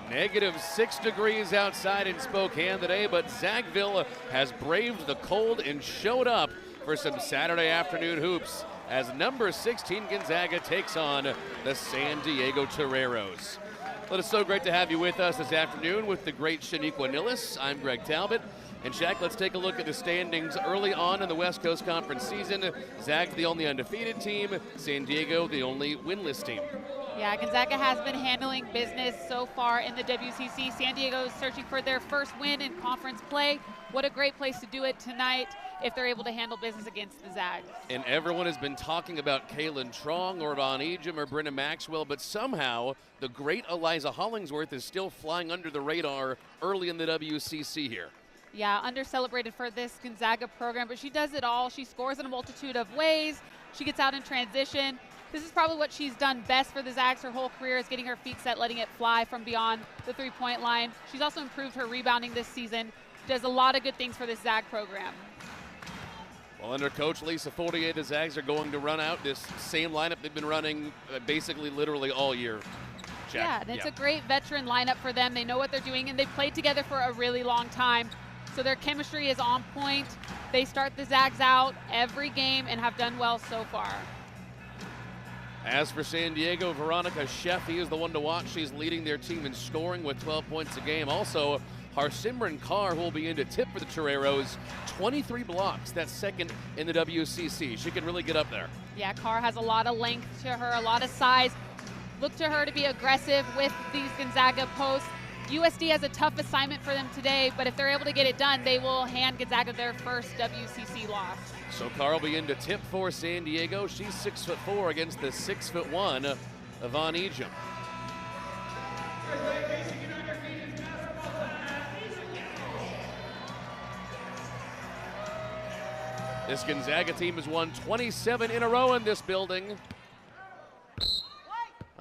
-6 degrees outside in Spokane today, but Zagville has braved the cold and showed up for some Saturday afternoon hoops as number 16 Gonzaga takes on the San Diego Toreros. Well, it's so great to have you with us this afternoon with the great Shaniqua Nillis. I'm Greg Talbot. And Shaq, let's take a look at the standings early on in the West Coast Conference season. Zag, the only undefeated team. San Diego, the only winless team. Yeah, Gonzaga has been handling business so far in the WCC. San Diego is searching for their first win in conference play. What a great place to do it tonight if they're able to handle business against the Zags. And everyone has been talking about Kaylin Trong or Von Ejim or Brenna Maxwell, but somehow the great Eliza Hollingsworth is still flying under the radar early in the WCC here. Yeah, under-celebrated for this Gonzaga program, but she does it all. She scores in a multitude of ways. She gets out in transition. This is probably what she's done best for the Zags her whole career, is getting her feet set, letting it fly from beyond the three-point line. She's also improved her rebounding this season. Does a lot of good things for this Zag program. Well, under Coach Lisa Fortier, the Zags are going to run out this same lineup they've been running basically literally all year. Jack. Yeah, and it's a great veteran lineup for them. They know what they're doing, and they've played together for a really long time. So their chemistry is on point. They start the Zags out every game and have done well so far. As for San Diego, Veronica Sheffy is the one to watch. She's leading their team in scoring with 12 points a game. Also, Harsimran Kaur, who will be in to tip for the Toreros, 23 blocks. That's second in the WCC. She can really get up there. Yeah, Kaur has a lot of length to her, a lot of size. Look to her to be aggressive with these Gonzaga posts. USD has a tough assignment for them today, but if they're ejable to get it done, they will hand Gonzaga their first WCC loss. So Carl will be in to tip for San Diego. She's 6'4" against the 6'1" Von Ejim. This Gonzaga team has won 27 in a row in this building.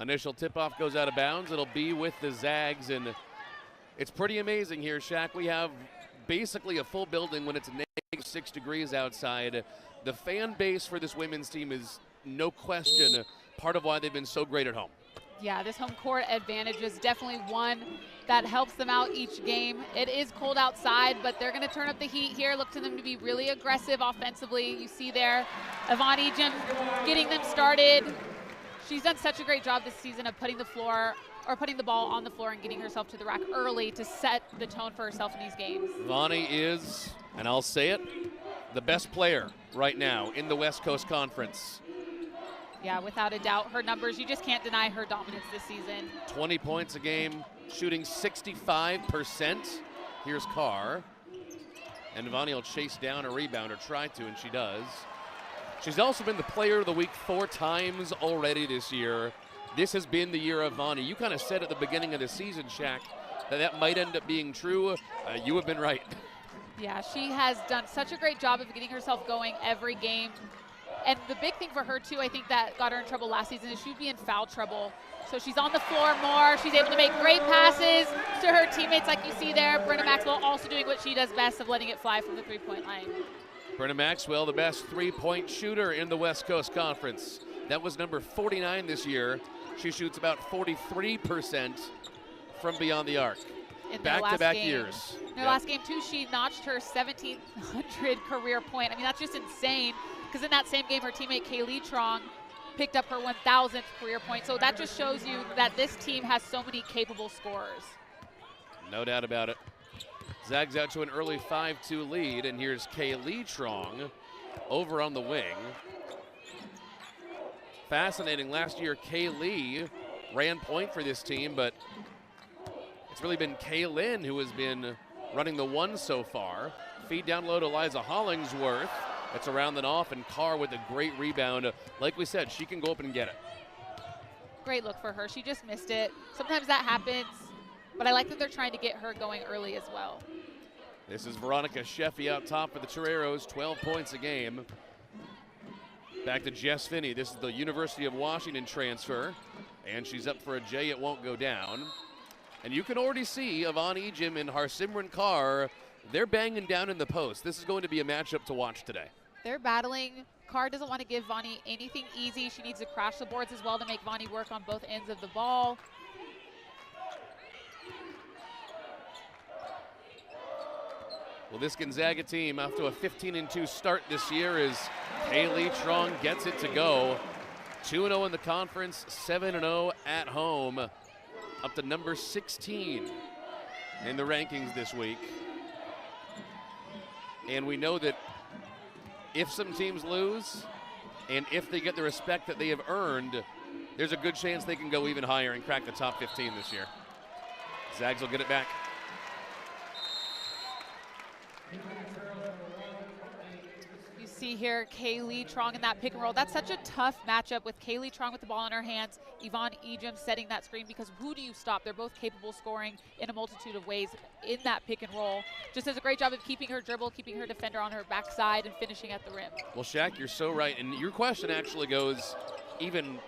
Initial tip-off goes out of bounds. It'll be with the Zags, and it's pretty amazing here, Shaq. We have basically a full building when it's -6 degrees outside. The fan base for this women's team is, no question, part of why they've been so great at home. Yeah, this home court advantage is definitely one that helps them out each game. It is cold outside, but they're going to turn up the heat here. Look to them to be really aggressive offensively. You see there, Von Ejim getting them started. She's done such a great job this season of putting the ball on the floor and getting herself to the rack early to set the tone for herself in these games. Vonnie is, and I'll say it, the best player right now in the West Coast Conference. Yeah, without a doubt. Her numbers, you just can't deny her dominance this season. 20 points a game, shooting 65%. Here's Carr. And Vonnie will chase down a rebound, or try to, and she does. She's also been the player of the week 4 times already this year. This has been the year of Vonnie. You kind of said at the beginning of the season, Shaq, that might end up being true. You have been right. Yeah, she has done such a great job of getting herself going every game. And the big thing for her, too, I think that got her in trouble last season is she'd be in foul trouble. So she's on the floor more. She's able to make great passes to her teammates like you see there. Brenna Maxwell also doing what she does best of letting it fly from the three-point line. Brenna Maxwell, the best three-point shooter in the West Coast Conference. That was number 49 this year. She shoots about 43% from beyond the arc. In back-to-back years. In her last game, too, she notched her 1,700 career point. I mean, that's just insane, because in that same game, her teammate Kaylin Trong picked up her 1,000th career point. So that just shows you that this team has so many capable scorers. No doubt about it. Zags out to an early 5-2 lead, and here's Kaylin Trong over on the wing. Fascinating, last year Kaylee ran point for this team, but it's really been Kaylin who has been running the one so far. Feed down low to Eliza Hollingsworth. It's around and off, and Carr with a great rebound. Like we said, she can go up and get it. Great look for her. She just missed it. Sometimes that happens, but I like that they're trying to get her going early as well. This is Veronica Sheffy out top for the Toreros, 12 points a game. Back to Jess Finney. This is the University of Washington transfer, and she's up for a J. It won't go down. And you can already see Von Ejim and Harsimran Kaur, they're banging down in the post. This is going to be a matchup to watch today. They're battling. Kaur doesn't want to give Vonnie anything easy. She needs to crash the boards as well to make Vonnie work on both ends of the ball. Well, this Gonzaga team, after a 15-2 start this year, is Kaylee Trong gets it to go. 2-0 in the conference, 7-0 at home, up to number 16 in the rankings this week. And we know that if some teams lose, and if they get the respect that they have earned, there's a good chance they can go even higher and crack the top 15 this year. Zags will get it back. You see here Kaylee Trong in that pick and roll. That's such a tough matchup with Kaylee Trong with the ball in her hands, Yvonne Ejim setting that screen, because who do you stop? They're both capable of scoring in a multitude of ways in that pick and roll. Just does a great job of keeping her dribble, keeping her defender on her backside, and finishing at the rim. Well, Shaq, you're so right. And your question actually goes even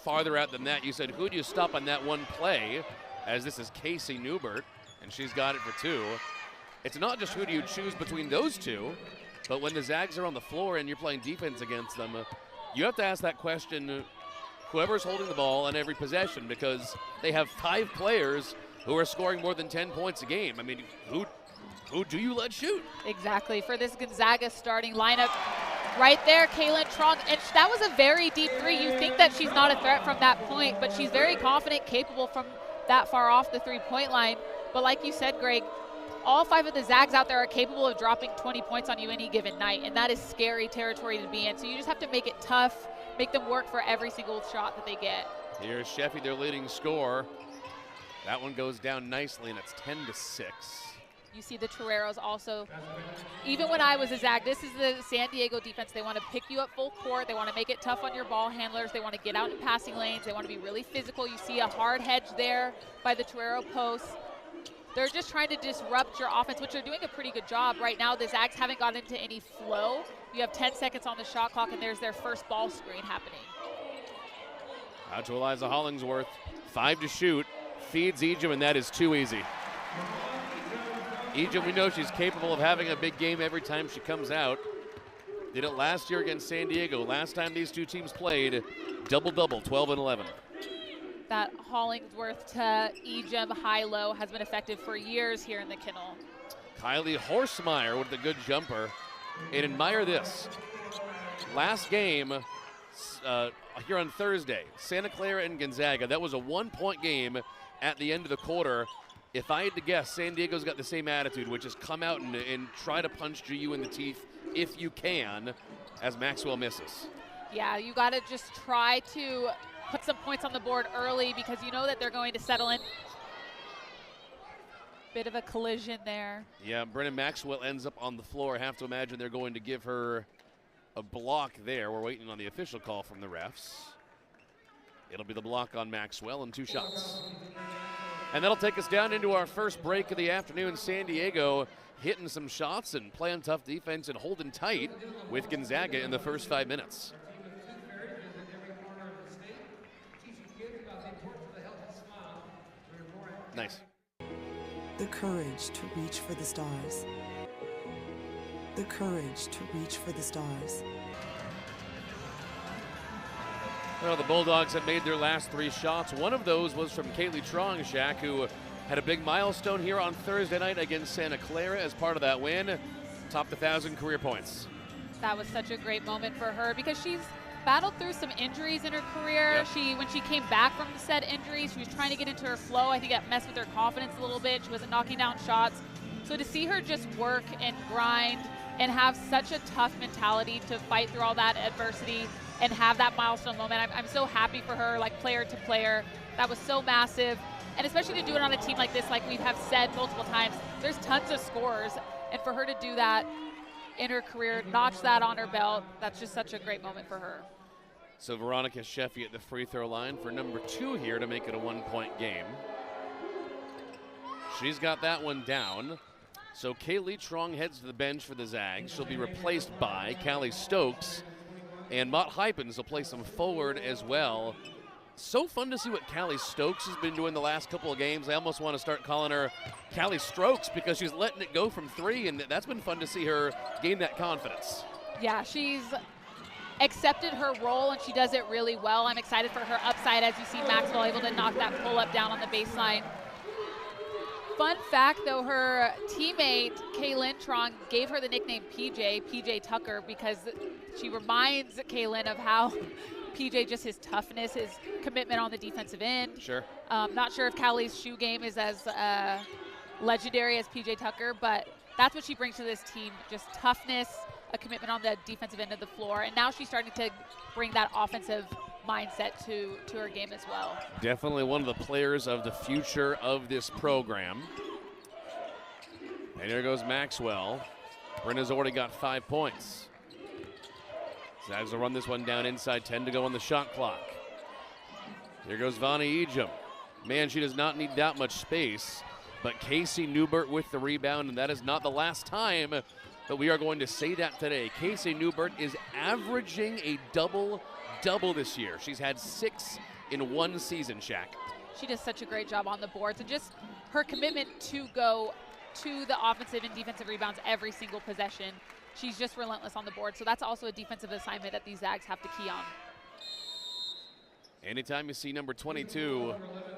farther out than that. You said, who do you stop on that one play? As this is Casey Newbert, and she's got it for 2. It's not just who do you choose between those two, but when the Zags are on the floor and you're playing defense against them, you have to ask that question, whoever's holding the ball on every possession, because they have 5 players who are scoring more than 10 points a game. I mean, who do you let shoot? Exactly. For this Gonzaga starting lineup, right there, Kaylin Trong, and that was a very deep 3. You think that she's not a threat from that point, but she's very confident, capable from that far off the 3-point line. But like you said, Greg, all 5 of the Zags out there are capable of dropping 20 points on you any given night, and that is scary territory to be in. So you just have to make it tough, make them work for every single shot that they get. Here's Sheffy, their leading scorer. That one goes down nicely, and it's 10-6. You see the Toreros also. Even when I was a Zag, this is the San Diego defense. They want to pick you up full court. They want to make it tough on your ball handlers. They want to get out in passing lanes. They want to be really physical. You see a hard hedge there by the Torero posts. They're just trying to disrupt your offense, which they're doing a pretty good job. Right now, the Zags haven't gotten into any flow. You have 10 seconds on the shot clock, and there's their first ball screen happening. Out to Eliza Hollingsworth. 5 to shoot. Feeds Ejim, and that is too easy. Ejim, we know she's capable of having a big game every time she comes out. Did it last year against San Diego. Last time these two teams played, double-double, 12 and 11. That Hollingsworth to Ejim high-low has been effective for years here in the kennel. Kylie Horsemeyer with the good jumper. And admire this. Last game here on Thursday, Santa Clara and Gonzaga. That was a 1-point game at the end of the quarter. If I had to guess, San Diego's got the same attitude, which is come out and try to punch GU in the teeth if you can, as Maxwell misses. Yeah, you got to just try to put some points on the board early because you know that they're going to settle in. Bit of a collision there. Yeah, Brennan Maxwell ends up on the floor. I have to imagine they're going to give her a block there. We're waiting on the official call from the refs. It'll be the block on Maxwell and 2 shots. And that'll take us down into our first break of the afternoon. San Diego hitting some shots and playing tough defense and holding tight with Gonzaga in the first 5 minutes. Nice. The courage to reach for the stars. The courage to reach for the stars. Well, the Bulldogs have made their last 3 shots. One of those was from Kaylee Trong, Shaq, who had a big milestone here on Thursday night against Santa Clara as part of that win. Topped 1,000 career points. That was such a great moment for her because she's battled through some injuries in her career. Yep. When she came back from said injury, she was trying to get into her flow. I think that messed with her confidence a little bit. She wasn't knocking down shots. So to see her just work and grind and have such a tough mentality to fight through all that adversity and have that milestone moment, I'm so happy for her, like player to player. That was so massive. And especially to do it on a team like this, like we have said multiple times, there's tons of scorers. And for her to do that in her career, notch that on her belt, that's just such a great moment for her. So Veronica Sheffy at the free throw line for number 2 here to make it a 1-point game. She's got that one down. So Kaylee Trong heads to the bench for the Zags. She'll be replaced by Callie Stokes. And Mott Hypens will play some forward as well. So fun to see what Callie Stokes has been doing the last couple of games. I almost want to start calling her Callie Strokes because she's letting it go from 3, and that's been fun to see her gain that confidence. Yeah, she's accepted her role, and she does it really well. I'm excited for her upside as you see Maxwell able to knock that pull-up down on the baseline. Fun fact, though, her teammate, Kaylin Trong, gave her the nickname PJ Tucker, because she reminds Kaylin of how PJ, just his toughness, his commitment on the defensive end. Sure. Not sure if Callie's shoe game is as legendary as PJ Tucker, but that's what she brings to this team, just toughness, a commitment on the defensive end of the floor, and now she's starting to bring that offensive mindset to her game as well. Definitely one of the players of the future of this program. And here goes Maxwell. Brenna's already got 5 points. Zags will run this one down inside, 10 to go on the shot clock. Here goes Vonnie Ejim. Man, she does not need that much space, but Casey Newbert with the rebound, and that is not the last time that we are going to say that today. Casey Newbert is averaging a double-double this year. She's had 6 in one season, Shaq. She does such a great job on the boards, and just her commitment to go to the offensive and defensive rebounds every single possession. She's just relentless on the board, so that's also a defensive assignment that these Zags have to key on. Anytime you see number 22,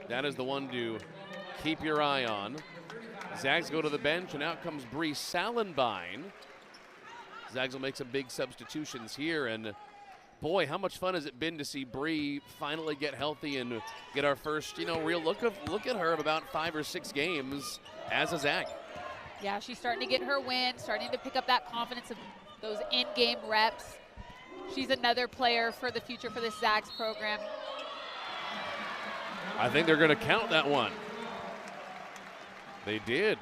that is the one to keep your eye on. Zags go to the bench, and out comes Bree Salenbine. Zags will make some big substitutions here, and boy, how much fun has it been to see Bree finally get healthy and get our first, real look at her of about 5 or 6 games as a Zag. Yeah, she's starting to get her win, starting to pick up that confidence of those in-game reps. She's another player for the future for this Zags program. I think they're going to count that one. They did.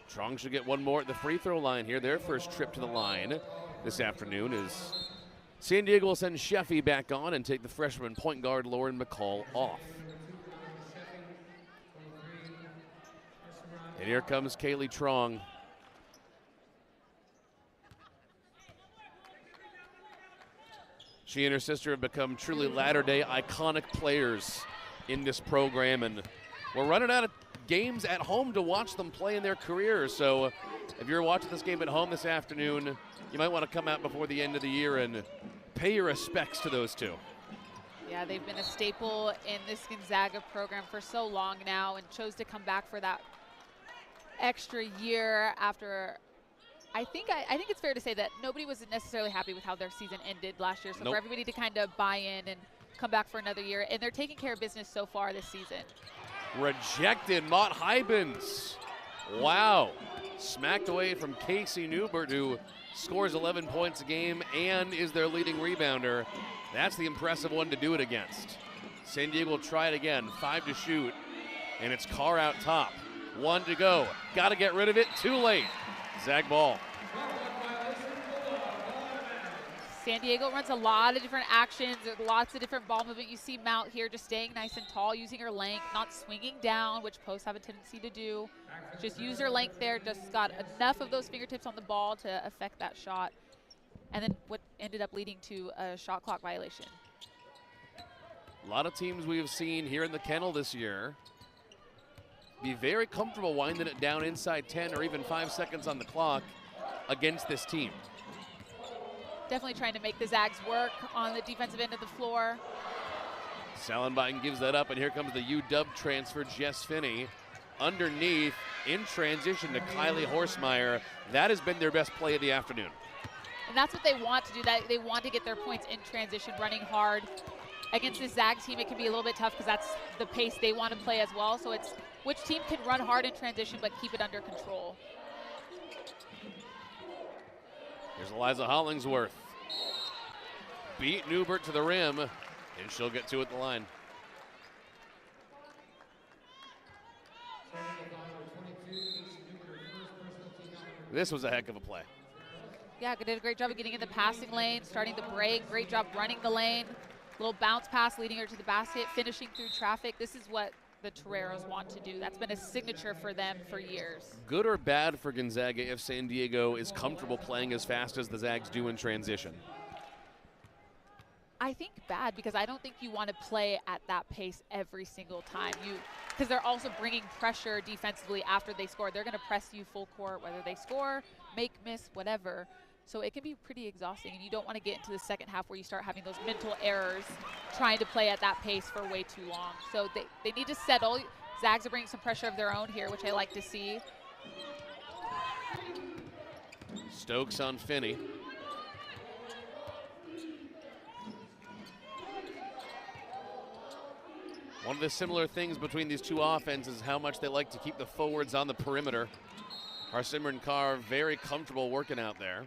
Trong should get one more at the free throw line here. Their first trip to the line this afternoon is San Diego will send Sheffy back on and take the freshman point guard Lauren McCall off. And here comes Kaylee Trong. She and her sister have become truly latter-day iconic players in this program, and we're running out of games at home to watch them play in their careers. So if you're watching this game at home this afternoon, you might want to come out before the end of the year and pay your respects to those two. Yeah, they've been a staple in this Gonzaga program for so long now, and chose to come back for that extra year after. I think it's fair to say that nobody was necessarily happy with how their season ended last year. So Nope. for everybody to kind of buy in and come back for another year, and they're taking care of business so far this season. Rejected, Mott Hybens. Wow. Smacked away from Casey Newbert, who scores 11 points a game and is their leading rebounder. That's the impressive one to do it against. San Diego will try it again. 5 to shoot, and it's Carr out top. 1 to go. Got to get rid of it. Too late. Zag ball. San Diego runs a lot of different actions, lots of different ball movement. You see Mount here just staying nice and tall, using her length, not swinging down, which posts have a tendency to do. Just use her length there, just got enough of those fingertips on the ball to affect that shot. And then what ended up leading to a shot clock violation. A lot of teams we have seen here in the kennel this year be very comfortable winding it down inside 10 or even 5 seconds on the clock against this team. Definitely trying to make the Zags work on the defensive end of the floor. Salenbine gives that up, and here comes the UW transfer, Jess Finney. Underneath, in transition to Kylie Horsemeyer. That has been their best play of the afternoon. And that's what they want to do. That they want to get their points in transition, running hard. Against this Zag team, it can be a little bit tough because that's the pace they want to play as well. So it's which team can run hard in transition but keep it under control. Here's Eliza Hollingsworth. Beat Newbert to the rim, and she'll get 2 at the line. This was a heck of a play. Yeah, did a great job of getting in the passing lane, starting the break. Great job running the lane. Little bounce pass leading her to the basket, finishing through traffic. This is what the Toreros want to do. That's been a signature for them for years. Good or bad for Gonzaga if San Diego is comfortable playing as fast as the Zags do in transition? I think bad, because I don't think you want to play at that pace every single time. Because they're also bringing pressure defensively after they score. They're going to press you full court, whether they score, make, miss, whatever. So it can be pretty exhausting, and you don't want to get into the second half where you start having those mental errors trying to play at that pace for way too long. So they need to settle Zags are bringing some pressure of their own here, which I like to see. Stokes on Finney. One of the similar things between these two offenses is how much they like to keep the forwards on the perimeter. Harsimran Kaur very comfortable working out there.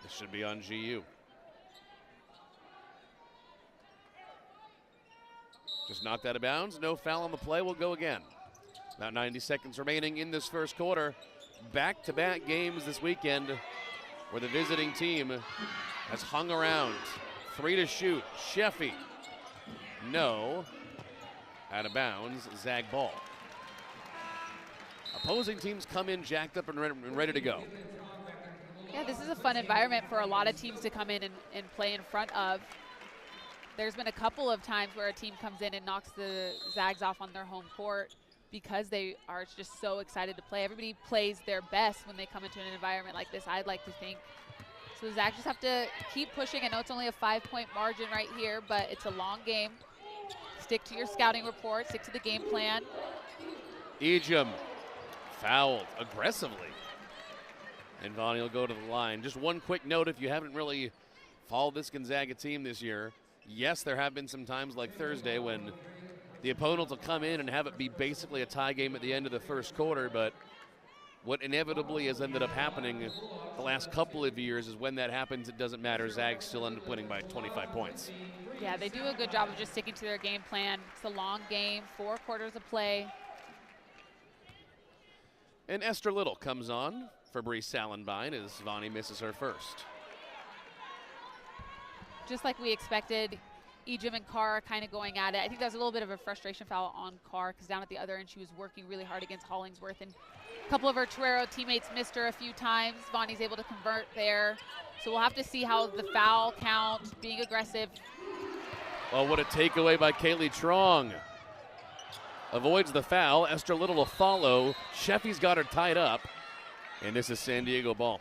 This should be on GU. Just knocked out of bounds, no foul on the play, we'll go again. About 90 seconds remaining in this first quarter. Back-to-back games this weekend where the visiting team has hung around. 3 to shoot, Sheffy, no. Out of bounds, Zag ball. Opposing teams come in jacked up and ready to go. Yeah, this is a fun environment for a lot of teams to come in and play in front of. There's been a couple of times where a team comes in and knocks the Zags off on their home court because they are just so excited to play. Everybody plays their best when they come into an environment like this, I'd like to think. So the Zags just have to keep pushing. I know it's only a 5-point margin right here, but it's a long game. Stick to your scouting report, stick to the game plan. Ejim fouled aggressively. And Vonnie will go to the line. Just one quick note, if you haven't really followed this Gonzaga team this year, yes, there have been some times like Thursday when the opponent will come in and have it be basically a tie game at the end of the first quarter, but what inevitably has ended up happening the last couple of years is when that happens, it doesn't matter. Zags still end up winning by 25 points. Yeah, they do a good job of just sticking to their game plan. It's a long game, 4 quarters of play. And Esther Little comes on for Bree Salenbine as Vonnie misses her first. Just like we expected, Ejim and Carr kind of going at it. I think that was a little bit of a frustration foul on Carr because down at the other end she was working really hard against Hollingsworth, and a couple of her Torero teammates missed her a few times. Vonnie's able to convert there. So we'll have to see how the foul count, being aggressive. Well, what a takeaway by Kaylee Trong. Avoids the foul. Esther Little will follow. Sheffy's got her tied up. And this is San Diego ball.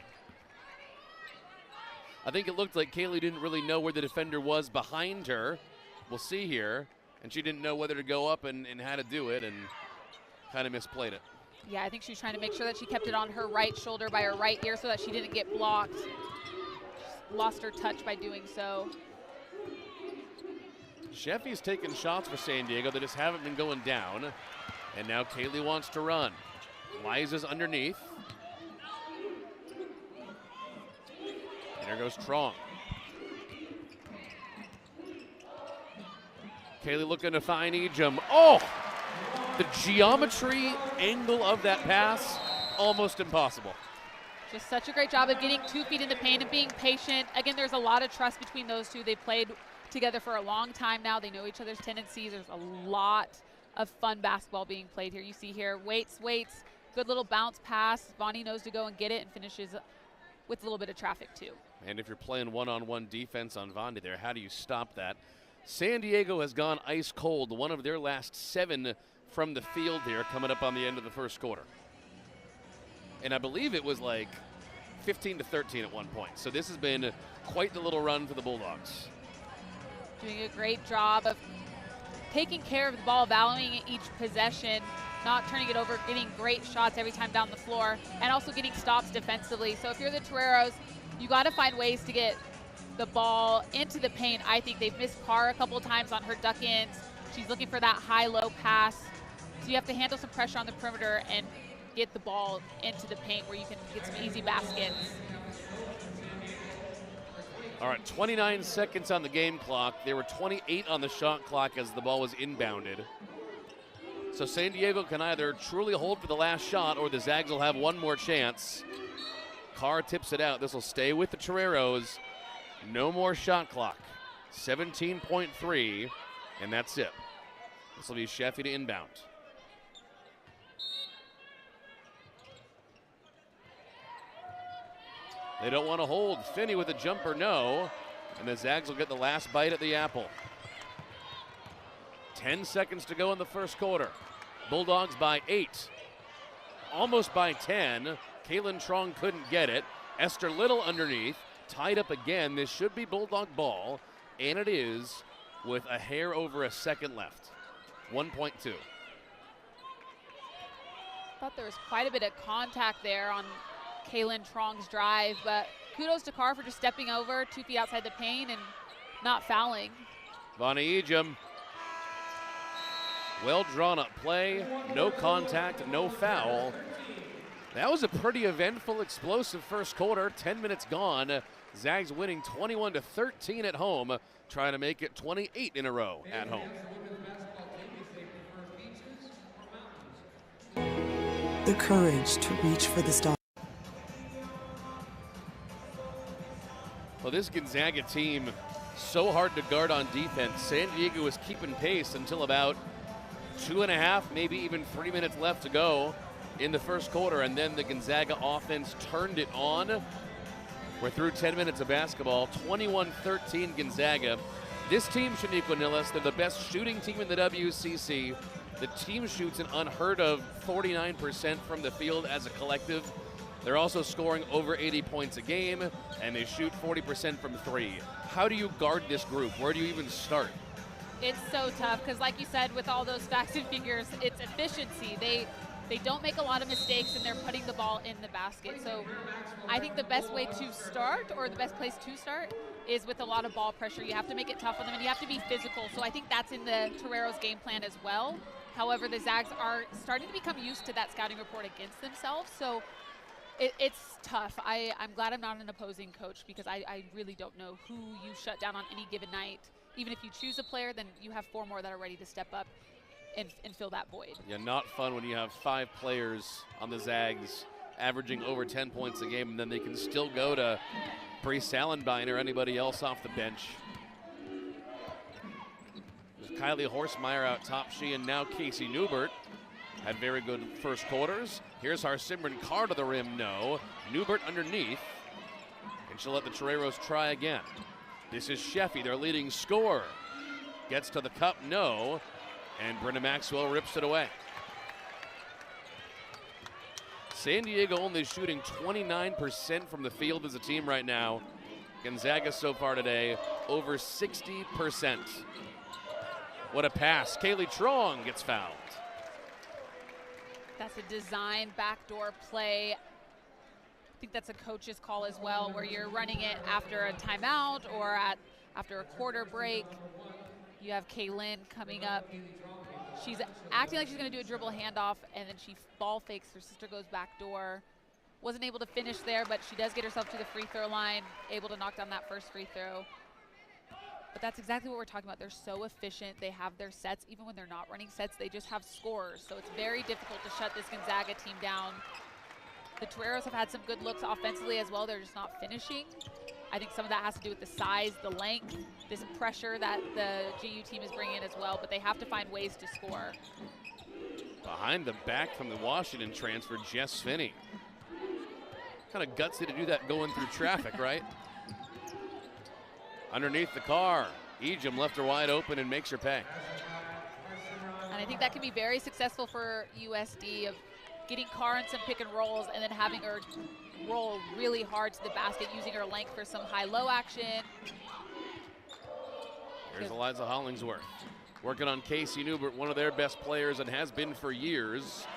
I think it looked like Kaylee didn't really know where the defender was behind her. We'll see here. And she didn't know whether to go up and how to do it, and kind of misplayed it. Yeah, I think she was trying to make sure that she kept it on her right shoulder by her right ear so that she didn't get blocked. Just lost her touch by doing so. Sheffy's taken shots for San Diego. They just haven't been going down. And now Kaylee wants to run. Liza's underneath. And there goes Trong. Kaylee looking to find Ejim. Oh! The geometry angle of that pass, almost impossible. Just such a great job of getting 2 feet in the paint and being patient. Again, there's a lot of trust between those two. They've played together for a long time now. They know each other's tendencies. There's a lot of fun basketball being played here. You see here, waits, good little bounce pass. Vonnie knows to go and get it and finishes with a little bit of traffic too. And if you're playing one-on-one defense on Vonnie there, how do you stop that? San Diego has gone ice cold. One of their last 7 from the field here coming up on the end of the first quarter. And I believe it was like 15-13 at one point. So this has been quite the little run for the Bulldogs. Doing a great job of taking care of the ball, valuing each possession, not turning it over, getting great shots every time down the floor, and also getting stops defensively. So if you're the Toreros, you got to find ways to get the ball into the paint. I think they've missed Carr a couple of times on her duck-ins. She's looking for that high-low pass. So you have to handle some pressure on the perimeter and get the ball into the paint where you can get some easy baskets. All right, 29 seconds on the game clock. There were 28 on the shot clock as the ball was inbounded. So San Diego can either truly hold for the last shot or the Zags will have one more chance. Carr tips it out. This will stay with the Toreros. No more shot clock. 17.3, and that's it. This will be Sheffy to inbound. They don't want to hold. Finney with a jumper, no. And the Zags will get the last bite at the apple. 10 seconds to go in the first quarter. Bulldogs by 8. Almost by 10. Kaylin Trong couldn't get it. Esther Little underneath. Tied up again. This should be Bulldog ball. And it is with a hair over a second left. 1.2. Thought there was quite a bit of contact there on Kaylin Trong's drive, but kudos to Carr for just stepping over 2 feet outside the paint and not fouling. Vonnie Ejim. Well drawn up play, no contact, no foul. That was a pretty eventful, explosive first quarter. 10 minutes gone. Zags winning 21-13 at home, trying to make it 28 in a row at home. The courage to reach for the stars. Well, this Gonzaga team, so hard to guard on defense. San Diego was keeping pace until about 2.5, maybe even 3 minutes left to go in the first quarter, and then the Gonzaga offense turned it on. We're through 10 minutes of basketball, 21-13 Gonzaga. This team, Shaniqua Nilles, they're the best shooting team in the WCC. The team shoots an unheard of 49% from the field as a collective. They're also scoring over 80 points a game, and they shoot 40% from three. How do you guard this group? Where do you even start? It's so tough because, like you said, with all those facts and figures, it's efficiency. They don't make a lot of mistakes, and they're putting the ball in the basket. So I think the best way to start, or the best place to start, is with a lot of ball pressure. You have to make it tough on them, and you have to be physical. So I think that's in the Torero's game plan as well. However, the Zags are starting to become used to that scouting report against themselves. So it's tough. I'm glad I'm not an opposing coach, because I really don't know who you shut down on any given night. Even if you choose a player, then you have 4 more that are ready to step up and fill that void. Yeah, not fun when you have 5 players on the Zags averaging over 10 points a game, and then they can still go to Bree Salenbein or anybody else off the bench. There's Kylie Horsemeyer out top. She and now Casey Newbert had very good first quarters. Here's Harsimran Carr to the rim, no. Newbert underneath, and she'll let the Toreros try again. This is Sheffy, their leading scorer. Gets to the cup, no. And Brenda Maxwell rips it away. San Diego only shooting 29% from the field as a team right now. Gonzaga so far today, over 60%. What a pass. Kaylee Trong gets fouled. That's a design backdoor play. I think that's a coach's call as well, where you're running it after a timeout or after a quarter break. You have Kaylin coming up. She's acting like she's going to do a dribble handoff, and then she ball fakes. Her sister goes backdoor. Wasn't able to finish there, but she does get herself to the free throw line, able to knock down that first free throw. But that's exactly what we're talking about. They're so efficient. They have their sets. Even when they're not running sets, they just have scorers. So it's very difficult to shut this Gonzaga team down. The Toreros have had some good looks offensively as well. They're just not finishing. I think some of that has to do with the size, the length, this pressure that the GU team is bringing in as well, but they have to find ways to score. Behind the back from the Washington transfer, Jess Finney. Kind of gutsy to do that going through traffic, right? Underneath the car, Ejim left her wide open and makes her pay. And I think that can be very successful for USD, of getting Carr in some pick and rolls and then having her roll really hard to the basket, using her length for some high-low action. Here's Eliza Hollingsworth working on Casey Newbert, one of their best players and has been for years.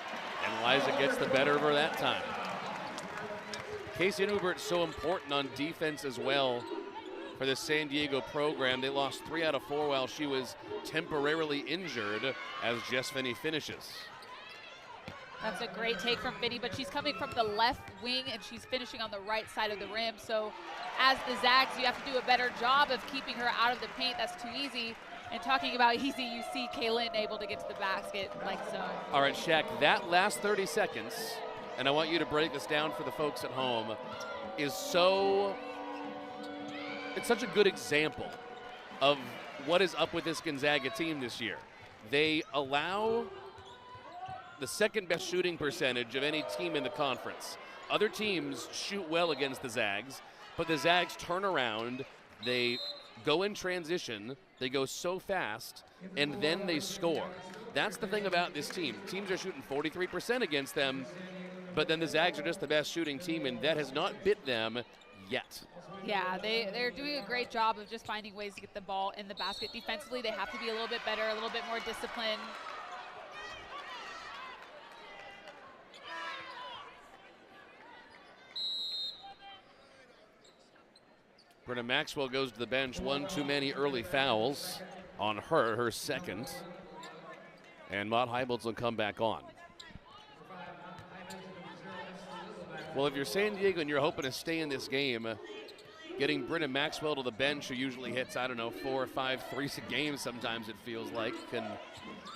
And Eliza gets the better of her that time. Casey Newbert's so important on defense as well for the San Diego program. They lost 3 out of 4 while she was temporarily injured, as Jess Finney finishes. That's a great take from Finney, but she's coming from the left wing and she's finishing on the right side of the rim. So as the Zags, you have to do a better job of keeping her out of the paint. That's too easy. And talking about easy, you see Kaylin able to get to the basket like so. All right, Shaq, that last 30 seconds, and I want you to break this down for the folks at home, is so, it's such a good example of what is up with this Gonzaga team this year. They allow the second best shooting percentage of any team in the conference. Other teams shoot well against the Zags, but the Zags turn around, they go in transition, they go so fast, and then they score. That's the thing about this team. Teams are shooting 43% against them, but then the Zags are just the best shooting team, and that has not bit them yet. Yeah, they're doing a great job of just finding ways to get the ball in the basket. Defensively, they have to be a little bit better, a little bit more disciplined. Brenna Maxwell goes to the bench. One too many early fouls on her second. And Maud Heibels will come back on. Well, if you're San Diego and you're hoping to stay in this game, getting Brenna Maxwell to the bench, who usually hits, 4 or 5 threes a game sometimes it feels like,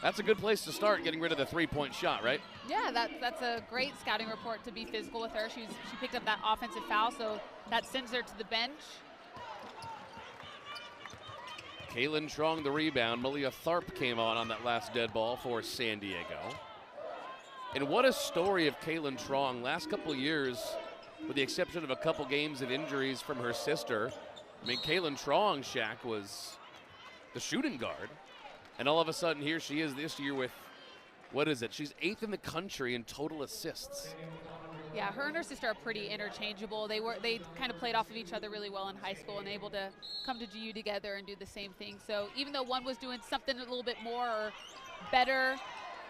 that's a good place to start, getting rid of the three-point shot, right? Yeah, that's a great scouting report to be physical with her. She picked up that offensive foul, so that sends her to the bench. Kaylin Trong the rebound. Malia Tharp came on that last dead ball for San Diego. And what a story of Kaylin Trong. Last couple of years, with the exception of a couple games of injuries from her sister, I mean, Kaylin Trong, Shaq, was the shooting guard. And all of a sudden, here she is this year with, what is it? She's 8th in the country in total assists. Yeah, her and her sister are pretty interchangeable. They kind of played off of each other really well in high school and able to come to GU together and do the same thing. So even though one was doing something a little bit more or better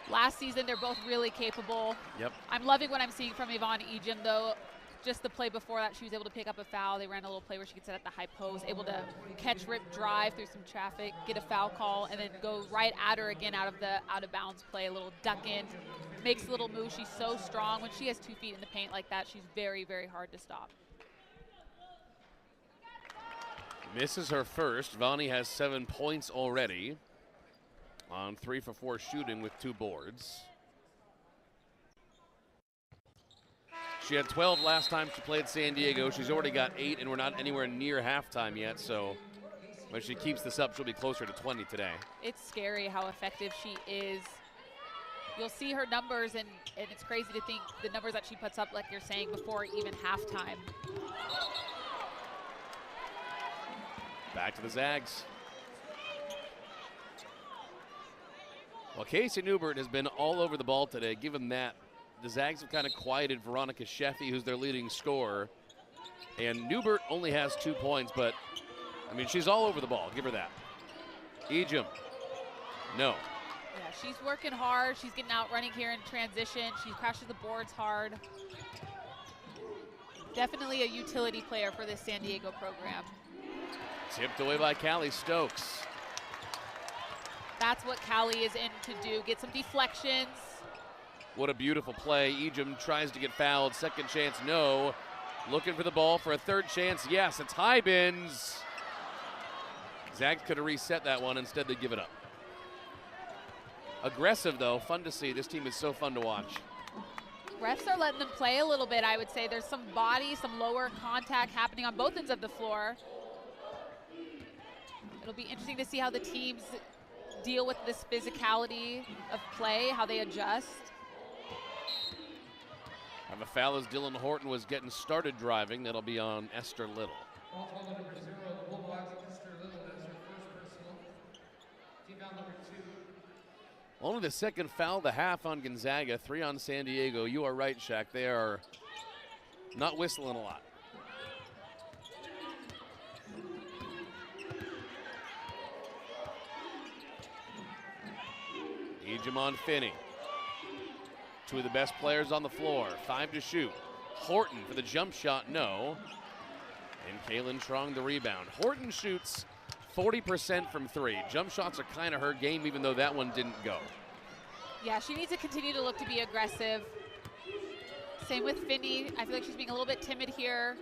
last season, they're both really capable. Yep. I'm loving what I'm seeing from Yvonne Ejim, though. Just the play before that, she was able to pick up a foul. They ran a little play where she could set at the high post, able to catch, rip, drive through some traffic, get a foul call, and then go right at her again out of bounds play, a little duck in, makes a little move. She's so strong. When she has 2 feet in the paint like that, she's very, very hard to stop. Misses her first. Vani has 7 points already on 3 for 4 shooting with 2 boards. She had 12 last time she played San Diego. She's already got 8, and we're not anywhere near halftime yet, so when she keeps this up, she'll be closer to 20 today. It's scary how effective she is. You'll see her numbers, and it's crazy to think the numbers that she puts up, like you're saying, before even halftime. Back to the Zags. Well, Casey Newbert has been all over the ball today. Given that, the Zags have kind of quieted Veronica Sheffy, who's their leading scorer. And Newbert only has 2 points, but, I mean, she's all over the ball. Give her that. Ejim. No. Yeah, she's working hard. She's getting out running here in transition. She crashes the boards hard. Definitely a utility player for this San Diego program. Tipped away by Callie Stokes. That's what Callie is in to do, get some deflections. What a beautiful play. Ejim tries to get fouled. Second chance, no. Looking for the ball for a third chance. Yes, it's Hybins. Zags could have reset that one. Instead, they give it up. Aggressive, though. Fun to see. This team is so fun to watch. Refs are letting them play a little bit, I would say. There's some body, some lower contact happening on both ends of the floor. It'll be interesting to see how the teams deal with this physicality of play, how they adjust. Have a foul as Dylan Horton was getting started driving. That'll be on Esther Little. Only the second foul of the half on Gonzaga, 3 on San Diego. You are right, Shaq. They are not whistling a lot. Ejim on Finney. 2 of the best players on the floor. 5 to shoot. Horton for the jump shot, no. And Kaylin Trong the rebound. Horton shoots 40% from 3. Jump shots are kind of her game, even though that one didn't go. Yeah, she needs to continue to look to be aggressive. Same with Finney. I feel like she's being a little bit timid here.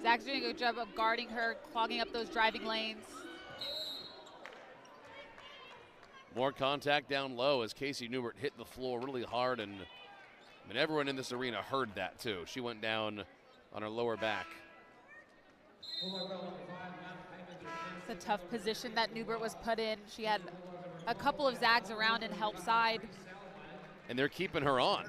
Zach's doing a good job of guarding her, clogging up those driving lanes. More contact down low as Casey Newbert hit the floor really hard, and I mean, everyone in this arena heard that too. She went down on her lower back. It's a tough position that Newbert was put in. She had a couple of Zags around and help side. And they're keeping her on.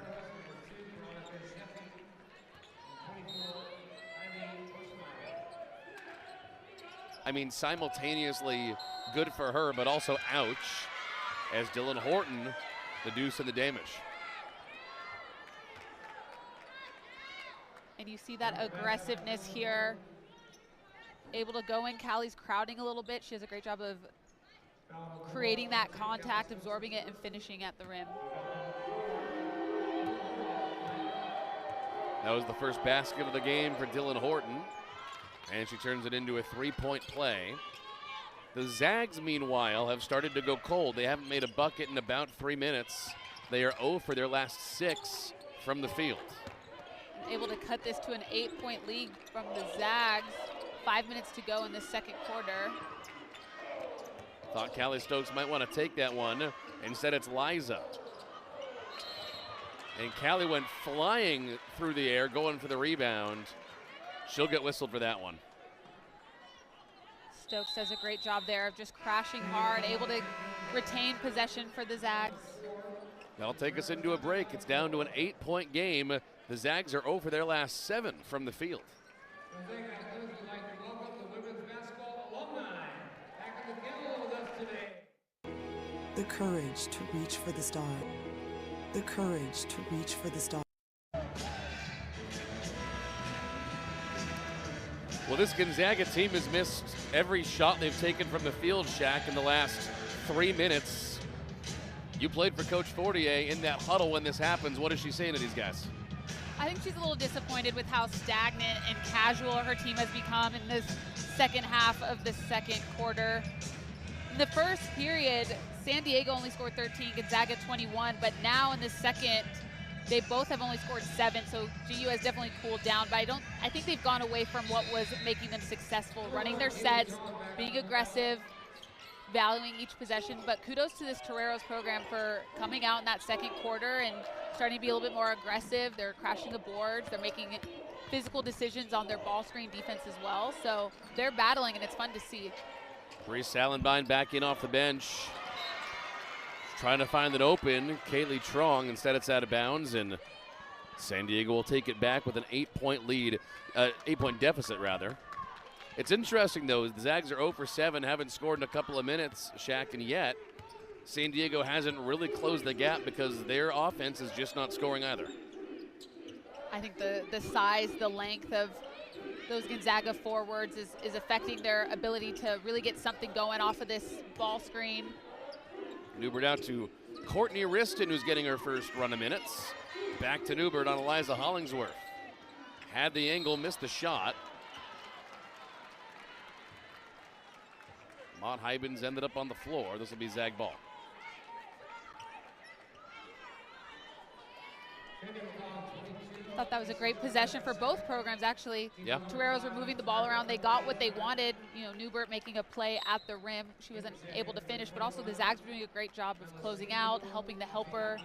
I mean, simultaneously good for her, but also ouch, as Dylan Horton, the deuce and the damage. And you see that aggressiveness here. Able to go in. Callie's crowding a little bit. She does a great job of creating that contact, absorbing it, and finishing at the rim. That was the first basket of the game for Dylan Horton. And she turns it into a 3-point play. The Zags, meanwhile, have started to go cold. They haven't made a bucket in about 3 minutes. They are 0 for their last 6 from the field. Able to cut this to an 8-point lead from the Zags. 5 minutes to go in the second quarter. Thought Callie Stokes might want to take that one. Instead, it's Liza. And Callie went flying through the air, going for the rebound. She'll get whistled for that one. Stokes does a great job there of just crashing hard, able to retain possession for the Zags. That'll take us into a break. It's down to an 8-point game. The Zags are 0 for their last 7 from the field. We'd like to welcome the women's basketball alumni back in the field with us today. The courage to reach for the star. The courage to reach for the star. Well, this Gonzaga team has missed every shot they've taken from the field, Shaq, in the last 3 minutes. You played for Coach Fortier in that huddle when this happens. What is she saying to these guys? I think she's a little disappointed with how stagnant and casual her team has become in this second half of the second quarter. In the first period, San Diego only scored 13, Gonzaga 21, but now in the second, they both have only scored 7, so GU has definitely cooled down, but I think they've gone away from what was making them successful, running their sets, being aggressive, valuing each possession. But kudos to this Toreros program for coming out in that second quarter and starting to be a little bit more aggressive. They're crashing the boards, they're making physical decisions on their ball screen defense as well, so they're battling and it's fun to see. Reese Salenbine back in off the bench. Trying to find it open. Kaylee Trong, instead it's out of bounds, and San Diego will take it back with an 8-point lead, 8-point deficit rather. It's interesting though, the Zags are 0 for 7, haven't scored in a couple of minutes, Shaq, and yet San Diego hasn't really closed the gap because their offense is just not scoring either. I think the size, the length of those Gonzaga forwards is affecting their ability to really get something going off of this ball screen. Newbert out to Courtney Riston, who's getting her first run of minutes. Back to Newbert on Eliza Hollingsworth. Had the angle, missed the shot. Mott Hybens ended up on the floor. This will be Zag ball. Thought that was a great possession for both programs, actually. Yeah. Toreros were moving the ball around. They got what they wanted. You know, Newbert making a play at the rim. She wasn't able to finish, but also the Zags were doing a great job of closing out, helping the helper.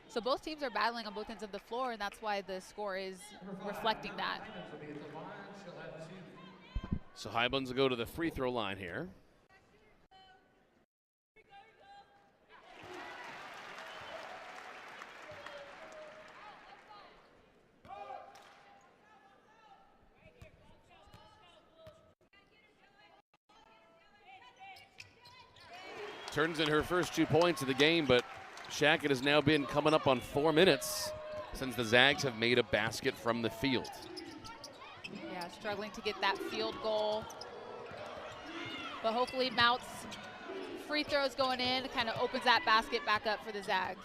So both teams are battling on both ends of the floor, and that's why the score is reflecting that. So Hybens will go to the free throw line here. Turns in her first 2 points of the game, but Shaq, it has now been coming up on 4 minutes since the Zags have made a basket from the field. Yeah, struggling to get that field goal. But hopefully Mout's free throws going in kind of opens that basket back up for the Zags.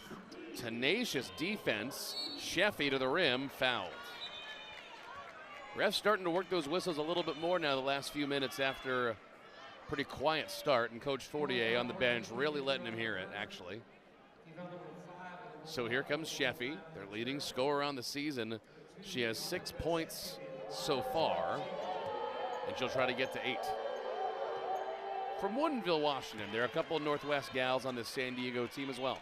Tenacious defense. Sheffy to the rim, fouled. Refs starting to work those whistles a little bit more now the last few minutes after a pretty quiet start, and Coach Fortier on the bench really letting him hear it, actually. So here comes Sheffy, their leading scorer on the season. She has 6 points so far, and she'll try to get to 8. From Woodinville, Washington, there are a couple of Northwest gals on this San Diego team as well.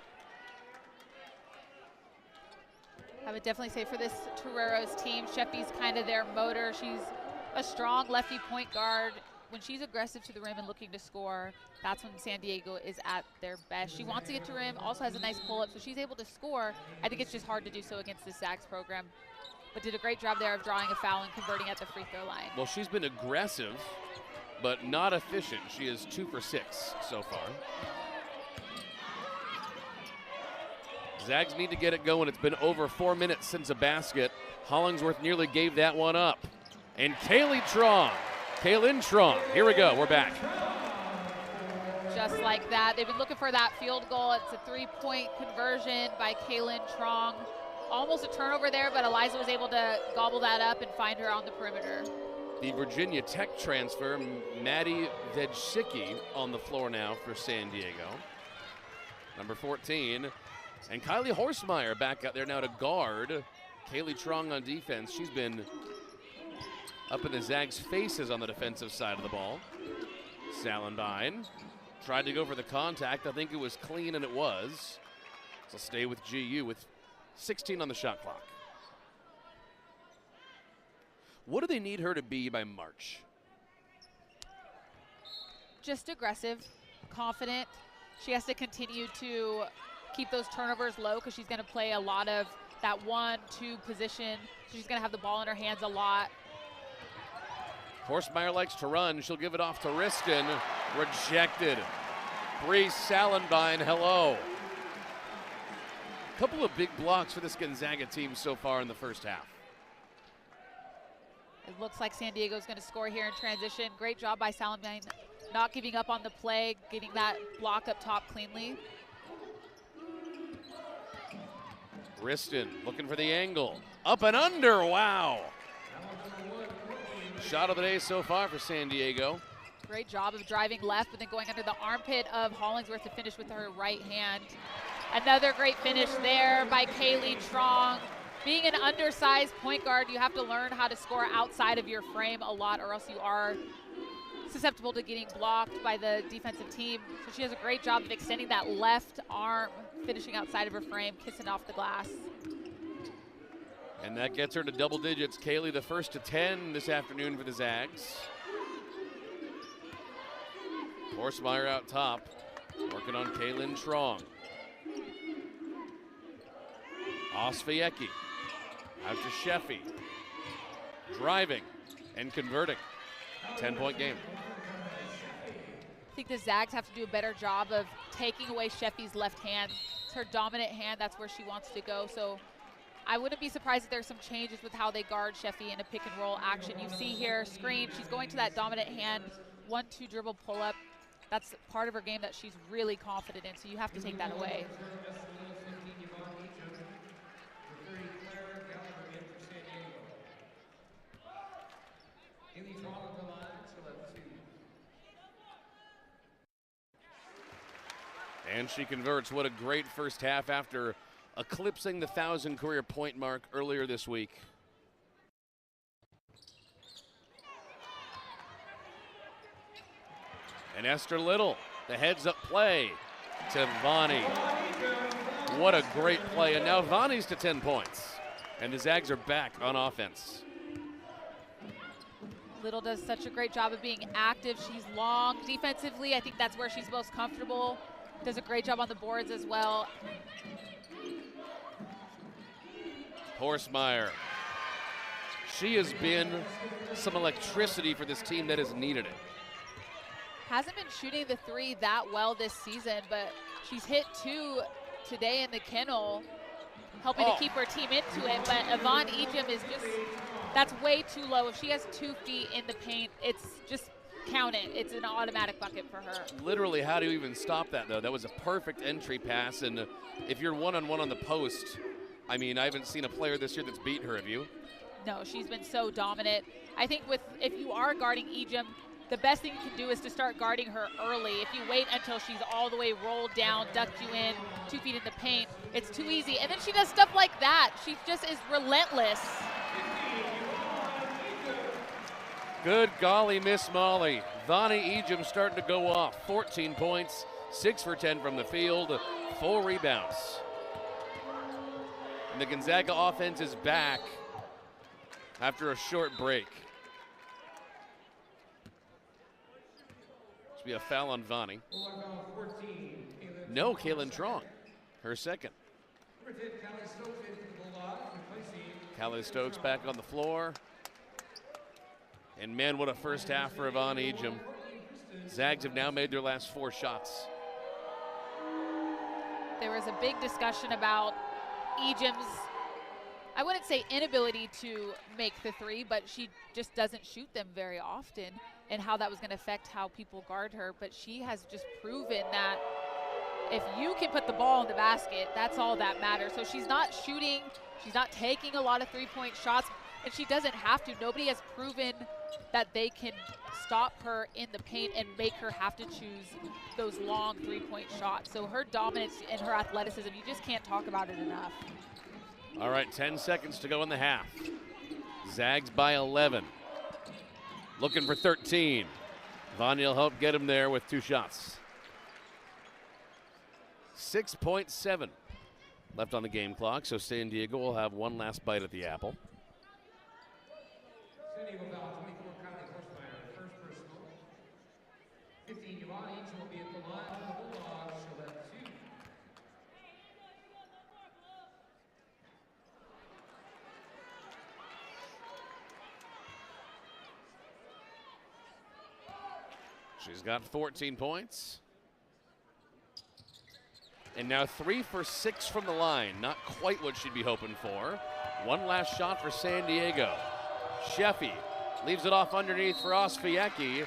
I would definitely say for this Toreros team, Sheffy's kind of their motor. She's a strong lefty point guard. When she's aggressive to the rim and looking to score, that's when San Diego is at their best. She wants to get to rim, also has a nice pull-up, so she's able to score. I think it's just hard to do so against the Zags program, but did a great job there of drawing a foul and converting at the free throw line. Well, she's been aggressive, but not efficient. She is 2 for 6 so far. Zags need to get it going. It's been over 4 minutes since a basket. Hollingsworth nearly gave that one up. And Kaylin Trong, here we go, we're back. Just like that, they've been looking for that field goal. It's a 3-point conversion by Kaylin Trong. Almost a turnover there, but Eliza was able to gobble that up and find her on the perimeter. The Virginia Tech transfer, Maddie Vejsicki, on the floor now for San Diego. Number 14. And Kylie Horsemeyer back out there now to guard Kaylee Trong on defense. She's been up in the Zags' faces on the defensive side of the ball. Salenbine tried to go for the contact. I think it was clean, and it was. So stay with GU with 16 on the shot clock. What do they need her to be by March? Just aggressive, confident. She has to continue to keep those turnovers low because she's going to play a lot of that 1-2 position. So she's going to have the ball in her hands a lot. Horsemeyer likes to run. She'll give it off to Riskin. Rejected. Bree Salenbine, hello. Couple of big blocks for this Gonzaga team so far in the first half. It looks like San Diego's going to score here in transition. Great job by Salenbine, not giving up on the play, getting that block up top cleanly. Riston looking for the angle. Up and under, wow. Shot of the day so far for San Diego. Great job of driving left, but then going under the armpit of Hollingsworth to finish with her right hand. Another great finish there by Kaylee Trong. Being an undersized point guard, you have to learn how to score outside of your frame a lot, or else you are susceptible to getting blocked by the defensive team. So she does a great job of extending that left arm, finishing outside of her frame, kissing off the glass. And that gets her to double digits. Kaylee, the first to 10 this afternoon for the Zags. Horsemeyer out top, working on Kaylin Trong. Osviecki out to Sheffy. Driving and converting. 10-point game. I think the Zags have to do a better job of taking away Sheffy's left hand. It's her dominant hand, that's where she wants to go. So I wouldn't be surprised if there's some changes with how they guard Sheffy in a pick and roll action. You see here, screen, she's going to that dominant hand, 1-2 dribble pull up. That's part of her game that she's really confident in, so you have to take that away. And she converts. What a great first half after eclipsing the 1,000 career point mark earlier this week. And Esther Little, the heads-up play to Vonnie. What a great play. And now Vonnie's to 10 points. And the Zags are back on offense. Little does such a great job of being active. She's long. Defensively, I think that's where she's most comfortable. Does a great job on the boards as well. Horsemeyer. She has been some electricity for this team that has needed it. Hasn't been shooting the three that well this season, but she's hit 2 today in the kennel, helping to keep her team into it. But Yvonne Ejim is just, that's way too low. If she has 2 feet in the paint, it's just count it. It's an automatic bucket for her. Literally, how do you even stop that, though? That was a perfect entry pass, and if you're one-on-one on the post, I mean, I haven't seen a player this year that's beat her, have you? No, she's been so dominant. I think if you are guarding Ejim, the best thing you can do is to start guarding her early. If you wait until she's all the way rolled down, ducked you in, 2 feet in the paint, it's too easy. And then she does stuff like that. She just is relentless. Good golly, Miss Molly. Vonnie Ejim starting to go off. 14 points, 6 for 10 from the field, 4 rebounds. And the Gonzaga offense is back after a short break. Be a foul on Vonnie. No, Kaylin Trong, her second. Callie Stokes back on the floor. And man, what a first half for Yvonne Ejim. Zags have now made their last 4 shots. There was a big discussion about Ejim's, I wouldn't say inability to make the three, but she just doesn't shoot them very often, and how that was going to affect how people guard her. But she has just proven that if you can put the ball in the basket, that's all that matters. So she's not shooting, she's not taking a lot of three-point shots, and she doesn't have to. Nobody has proven that they can stop her in the paint and make her have to choose those long three-point shots. So her dominance and her athleticism, you just can't talk about it enough. All right, 10 seconds to go in the half. Zags by 11. Looking for 13. Vanya will help get him there with 2 shots. 6.7 left on the game clock, so San Diego will have one last bite at the apple. San Diego foul, 24 Kylie Horsemeyer, first personal. 15 Yvonne each will be at the line. The Bulldogs shall have 2. She's got 14 points. And now 3 for 6 from the line. Not quite what she'd be hoping for. One last shot for San Diego. Sheffy leaves it off underneath for Osviecki.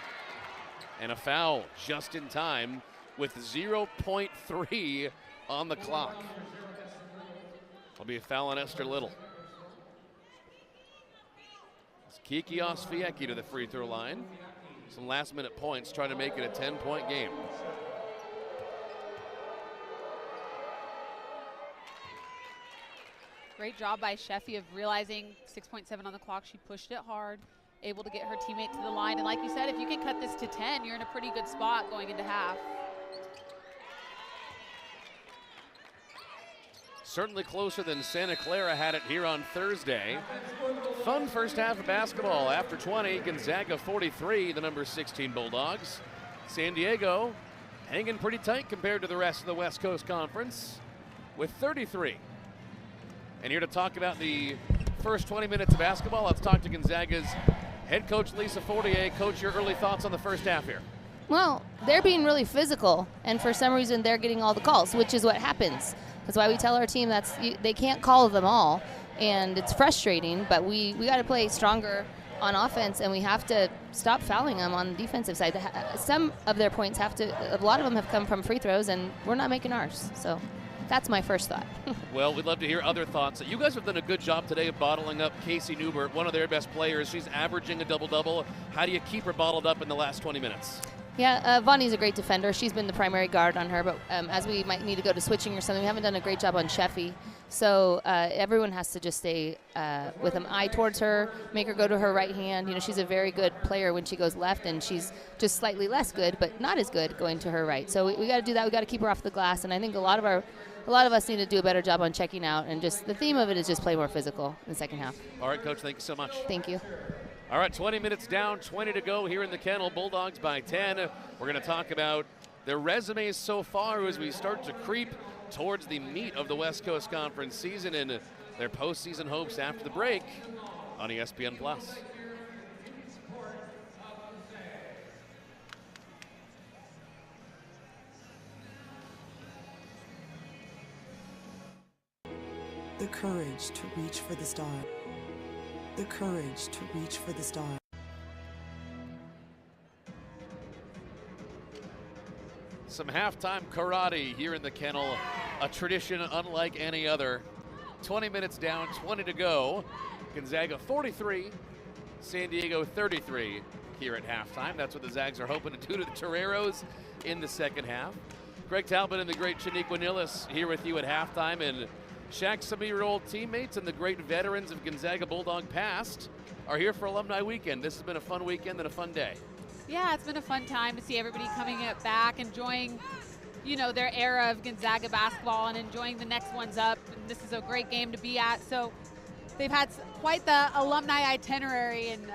And a foul just in time with 0.3 on the clock. It'll be a foul on Esther Little. It's Kiki Osviecki to the free throw line. Some last minute points trying to make it a 10-point game. Great job by Sheffy of realizing 6.7 on the clock. She pushed it hard, able to get her teammate to the line. And like you said, if you can cut this to 10, you're in a pretty good spot going into half. Certainly closer than Santa Clara had it here on Thursday. Fun first half of basketball. After 20, Gonzaga 43, the number 16 Bulldogs. San Diego hanging pretty tight compared to the rest of the West Coast Conference with 33. And here to talk about the first 20 minutes of basketball, let's talk to Gonzaga's head coach, Lisa Fortier. Coach, your early thoughts on the first half here? Well, they're being really physical, and for some reason they're getting all the calls, which is what happens. That's why we tell our team they can't call them all, and it's frustrating, but we got to play stronger on offense, and we have to stop fouling them on the defensive side. Some of their points a lot of them have come from free throws, and we're not making ours, so that's my first thought. Well, we'd love to hear other thoughts. You guys have done a good job today of bottling up Casey Newbert, one of their best players. She's averaging a double-double. How do you keep her bottled up in the last 20 minutes? Yeah, Vonnie's a great defender. She's been the primary guard on her, but as we might need to go to switching or something, we haven't done a great job on Sheffy. So everyone has to just stay with an eye towards her, make her go to her right hand. You know, she's a very good player when she goes left, and she's just slightly less good, but not as good going to her right. So we got to do that. We got to keep her off the glass, and I think a lot of us need to do a better job on checking out, and just the theme of it is just play more physical in the second half. All right, Coach, thank you so much. Thank you. All right, 20 minutes down, 20 to go here in the kennel. Bulldogs by 10. We're going to talk about their resumes so far as we start to creep towards the meat of the West Coast Conference season and their postseason hopes after the break on ESPN+. The courage to reach for the star. The courage to reach for the star. Some halftime karate here in the kennel, a tradition unlike any other. 20 minutes down, 20 to go. Gonzaga 43, San Diego 33 here at halftime. That's what the Zags are hoping to do to the Toreros in the second half. Greg Talbot and the great Shaniqua Nillis here with you at halftime. And Shaq, some of your old teammates and the great veterans of Gonzaga Bulldog past are here for Alumni Weekend. This has been a fun weekend and a fun day. Yeah, it's been a fun time to see everybody coming back, enjoying, you know, their era of Gonzaga basketball and enjoying the next ones up. And this is a great game to be at. So they've had quite the alumni itinerary, and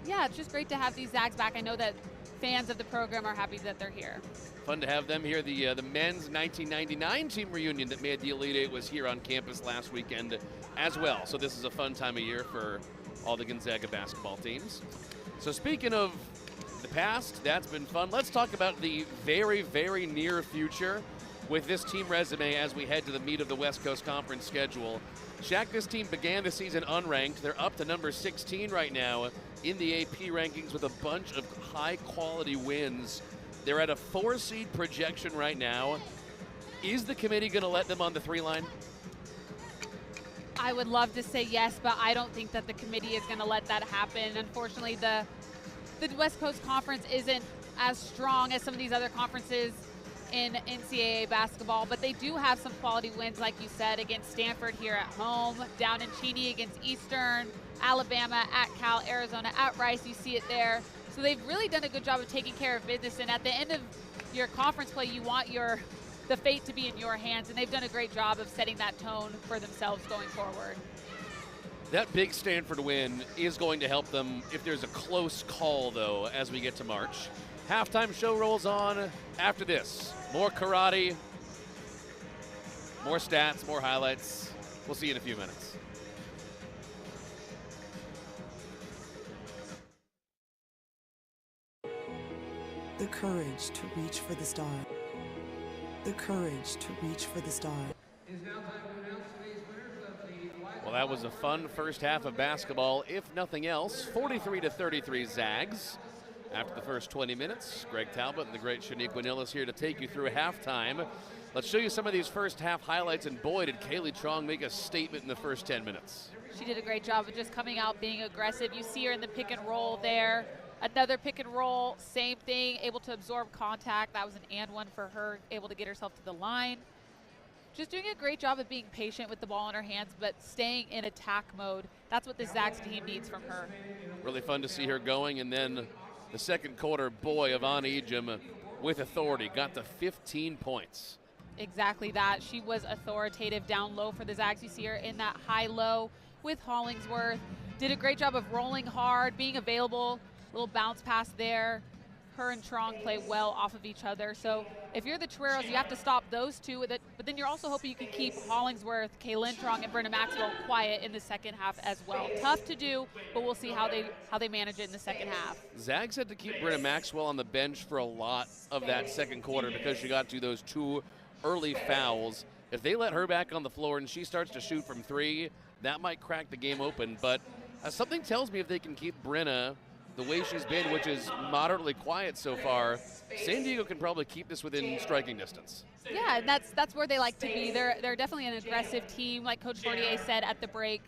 yeah, it's just great to have these Zags back. I know that fans of the program are happy that they're here. Fun to have them here. The men's 1999 team reunion that made the Elite Eight was here on campus last weekend as well. So this is a fun time of year for all the Gonzaga basketball teams. So speaking of the past, that's been fun. Let's talk about the very, very near future with this team resume as we head to the meat of the West Coast Conference schedule. Shaq, this team began the season unranked. They're up to number 16 right now in the AP rankings with a bunch of high-quality wins. They're at a 4-seed projection right now. Is the committee going to let them on the 3-line? I would love to say yes, but I don't think that the committee is going to let that happen. Unfortunately, the the West Coast Conference isn't as strong as some of these other conferences in NCAA basketball, but they do have some quality wins, like you said, against Stanford here at home, down in Cheney against Eastern, Alabama at Cal, Arizona at Rice, you see it there. So they've really done a good job of taking care of business, and at the end of your conference play, you want the fate to be in your hands, and they've done a great job of setting that tone for themselves going forward. That big Stanford win is going to help them if there's a close call, though, as we get to March. Halftime show rolls on after this. More karate, more stats, more highlights. We'll see you in a few minutes. The courage to reach for the star. The courage to reach for the star. It is now time to announce today's winners of the Well, that was a fun first half of basketball, if nothing else. 43-33 Zags. After the first 20 minutes, Greg Talbot and the great Shaniqua Nillis here to take you through halftime. Let's show you some of these first half highlights, and boy, did Kaylee Trong make a statement in the first 10 minutes. She did a great job of just coming out, being aggressive. You see her in the pick and roll there. Another pick and roll, same thing, able to absorb contact. That was an and one for her, able to get herself to the line. Just doing a great job of being patient with the ball in her hands, but staying in attack mode. That's what the Zags team needs from her. Really fun to see her going, and then the second quarter, boy, Yvonne Ejim with authority, got to 15 points. Exactly that. She was authoritative down low for the Zags. You see her in that high-low with Hollingsworth. Did a great job of rolling hard, being available. Little bounce pass there. Her and Trong play well off of each other. So if you're the Toreros, you have to stop those two with it, but then you're also hoping you can keep Hollingsworth, Kaylin Trong, and Brenna Maxwell quiet in the second half as well. Tough to do, but we'll see how they manage it in the second half. Zags had to keep Brenna Maxwell on the bench for a lot of that second quarter because she got to those two early fouls. If they let her back on the floor and she starts to shoot from three, that might crack the game open. But something tells me if they can keep Brenna the way she's been, which is moderately quiet so far, San Diego can probably keep this within striking distance. Yeah, and that's where they like to be. They're definitely an aggressive team, like Coach Fortier said at the break.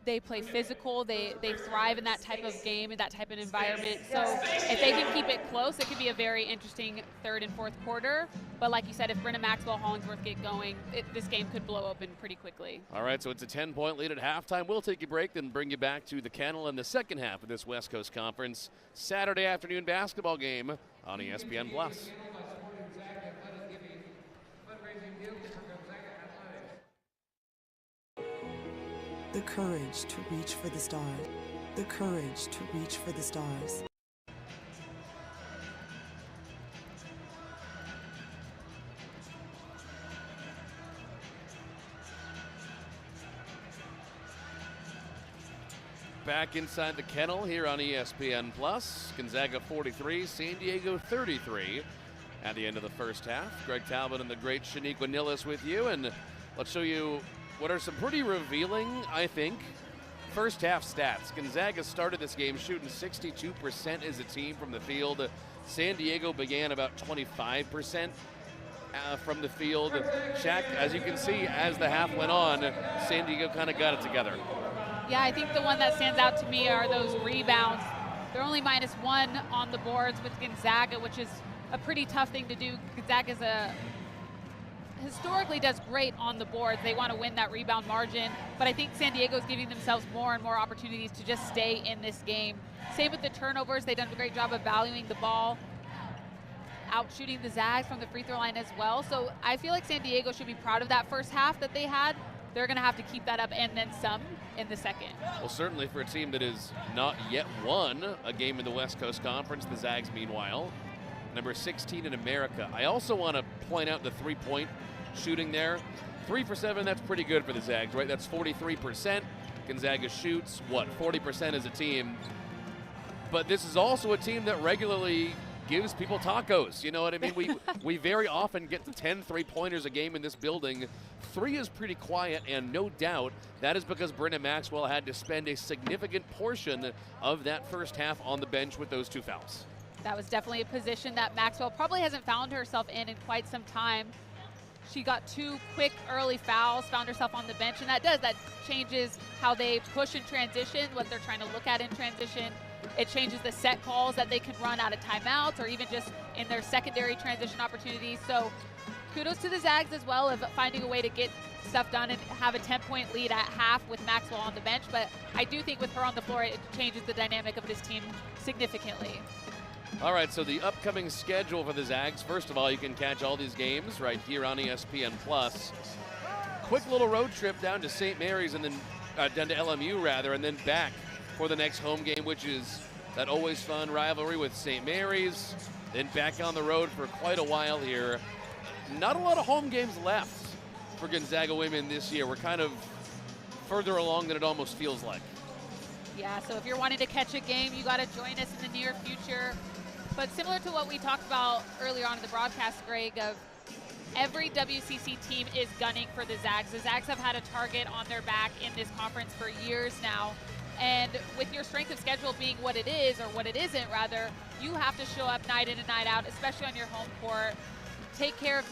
They play physical. They thrive in that type of game, in that type of environment. So if they can keep it close, it could be a very interesting third and fourth quarter. But like you said, if Brenna Maxwell, Hollingsworth get going, this game could blow open pretty quickly. All right, so it's a 10-point lead at halftime. We'll take a break, then bring you back to the kennel in the second half of this West Coast Conference Saturday afternoon basketball game on ESPN+. The courage to reach for the stars. The courage to reach for the stars. Back inside the kennel here on ESPN+. Gonzaga 43, San Diego 33 at the end of the first half. Greg Talbot and the great Shaniqua Nillis with you, and let's show you what are some pretty revealing, I think, first half stats. Gonzaga started this game shooting 62% as a team from the field. San Diego began about 25% from the field. Shaq, as you can see, as the half went on, San Diego kind of got it together. Yeah, I think the one that stands out to me are those rebounds. They're only -1 on the boards with Gonzaga, which is a pretty tough thing to do. Gonzaga historically does great on the boards. They want to win that rebound margin, but I think San Diego's giving themselves more and more opportunities to just stay in this game. Same with the turnovers. They've done a great job of valuing the ball, out shooting the Zags from the free throw line as well. So I feel like San Diego should be proud of that first half that they had. They're going to have to keep that up and then some in the second. Well, certainly for a team that has not yet won a game in the West Coast Conference, the Zags, meanwhile, number 16 in America. I also want to point out the three-point shooting there. 3 for 7, that's pretty good for the Zags, right? That's 43%. Gonzaga shoots, 40% as a team. But this is also a team that regularly gives people tacos. You know what I mean? We very often get to 10 three-pointers a game in this building. 3 is pretty quiet, and no doubt that is because Brenna Maxwell had to spend a significant portion of that first half on the bench with those 2 fouls. That was definitely a position that Maxwell probably hasn't found herself in quite some time. She got 2 quick early fouls, found herself on the bench, and that changes how they push in transition, what they're trying to look at in transition. It changes the set calls that they can run out of timeouts or even just in their secondary transition opportunities. So kudos to the Zags as well of finding a way to get stuff done and have a 10-point lead at half with Maxwell on the bench. But I do think with her on the floor, it changes the dynamic of this team significantly. All right, so the upcoming schedule for the Zags. First of all, you can catch all these games right here on ESPN+. Quick little road trip down to St. Mary's and then down to LMU rather, and then back for the next home game, which is that always fun rivalry with St. Mary's. Then back on the road for quite a while here. Not a lot of home games left for Gonzaga women this year. We're kind of further along than it almost feels like. Yeah, so if you're wanting to catch a game, you got to join us in the near future. But similar to what we talked about earlier on in the broadcast, Greg, of every WCC team is gunning for the Zags. The Zags have had a target on their back in this conference for years now. And with your strength of schedule being what it is, or what it isn't rather, you have to show up night in and night out, especially on your home court. Take care of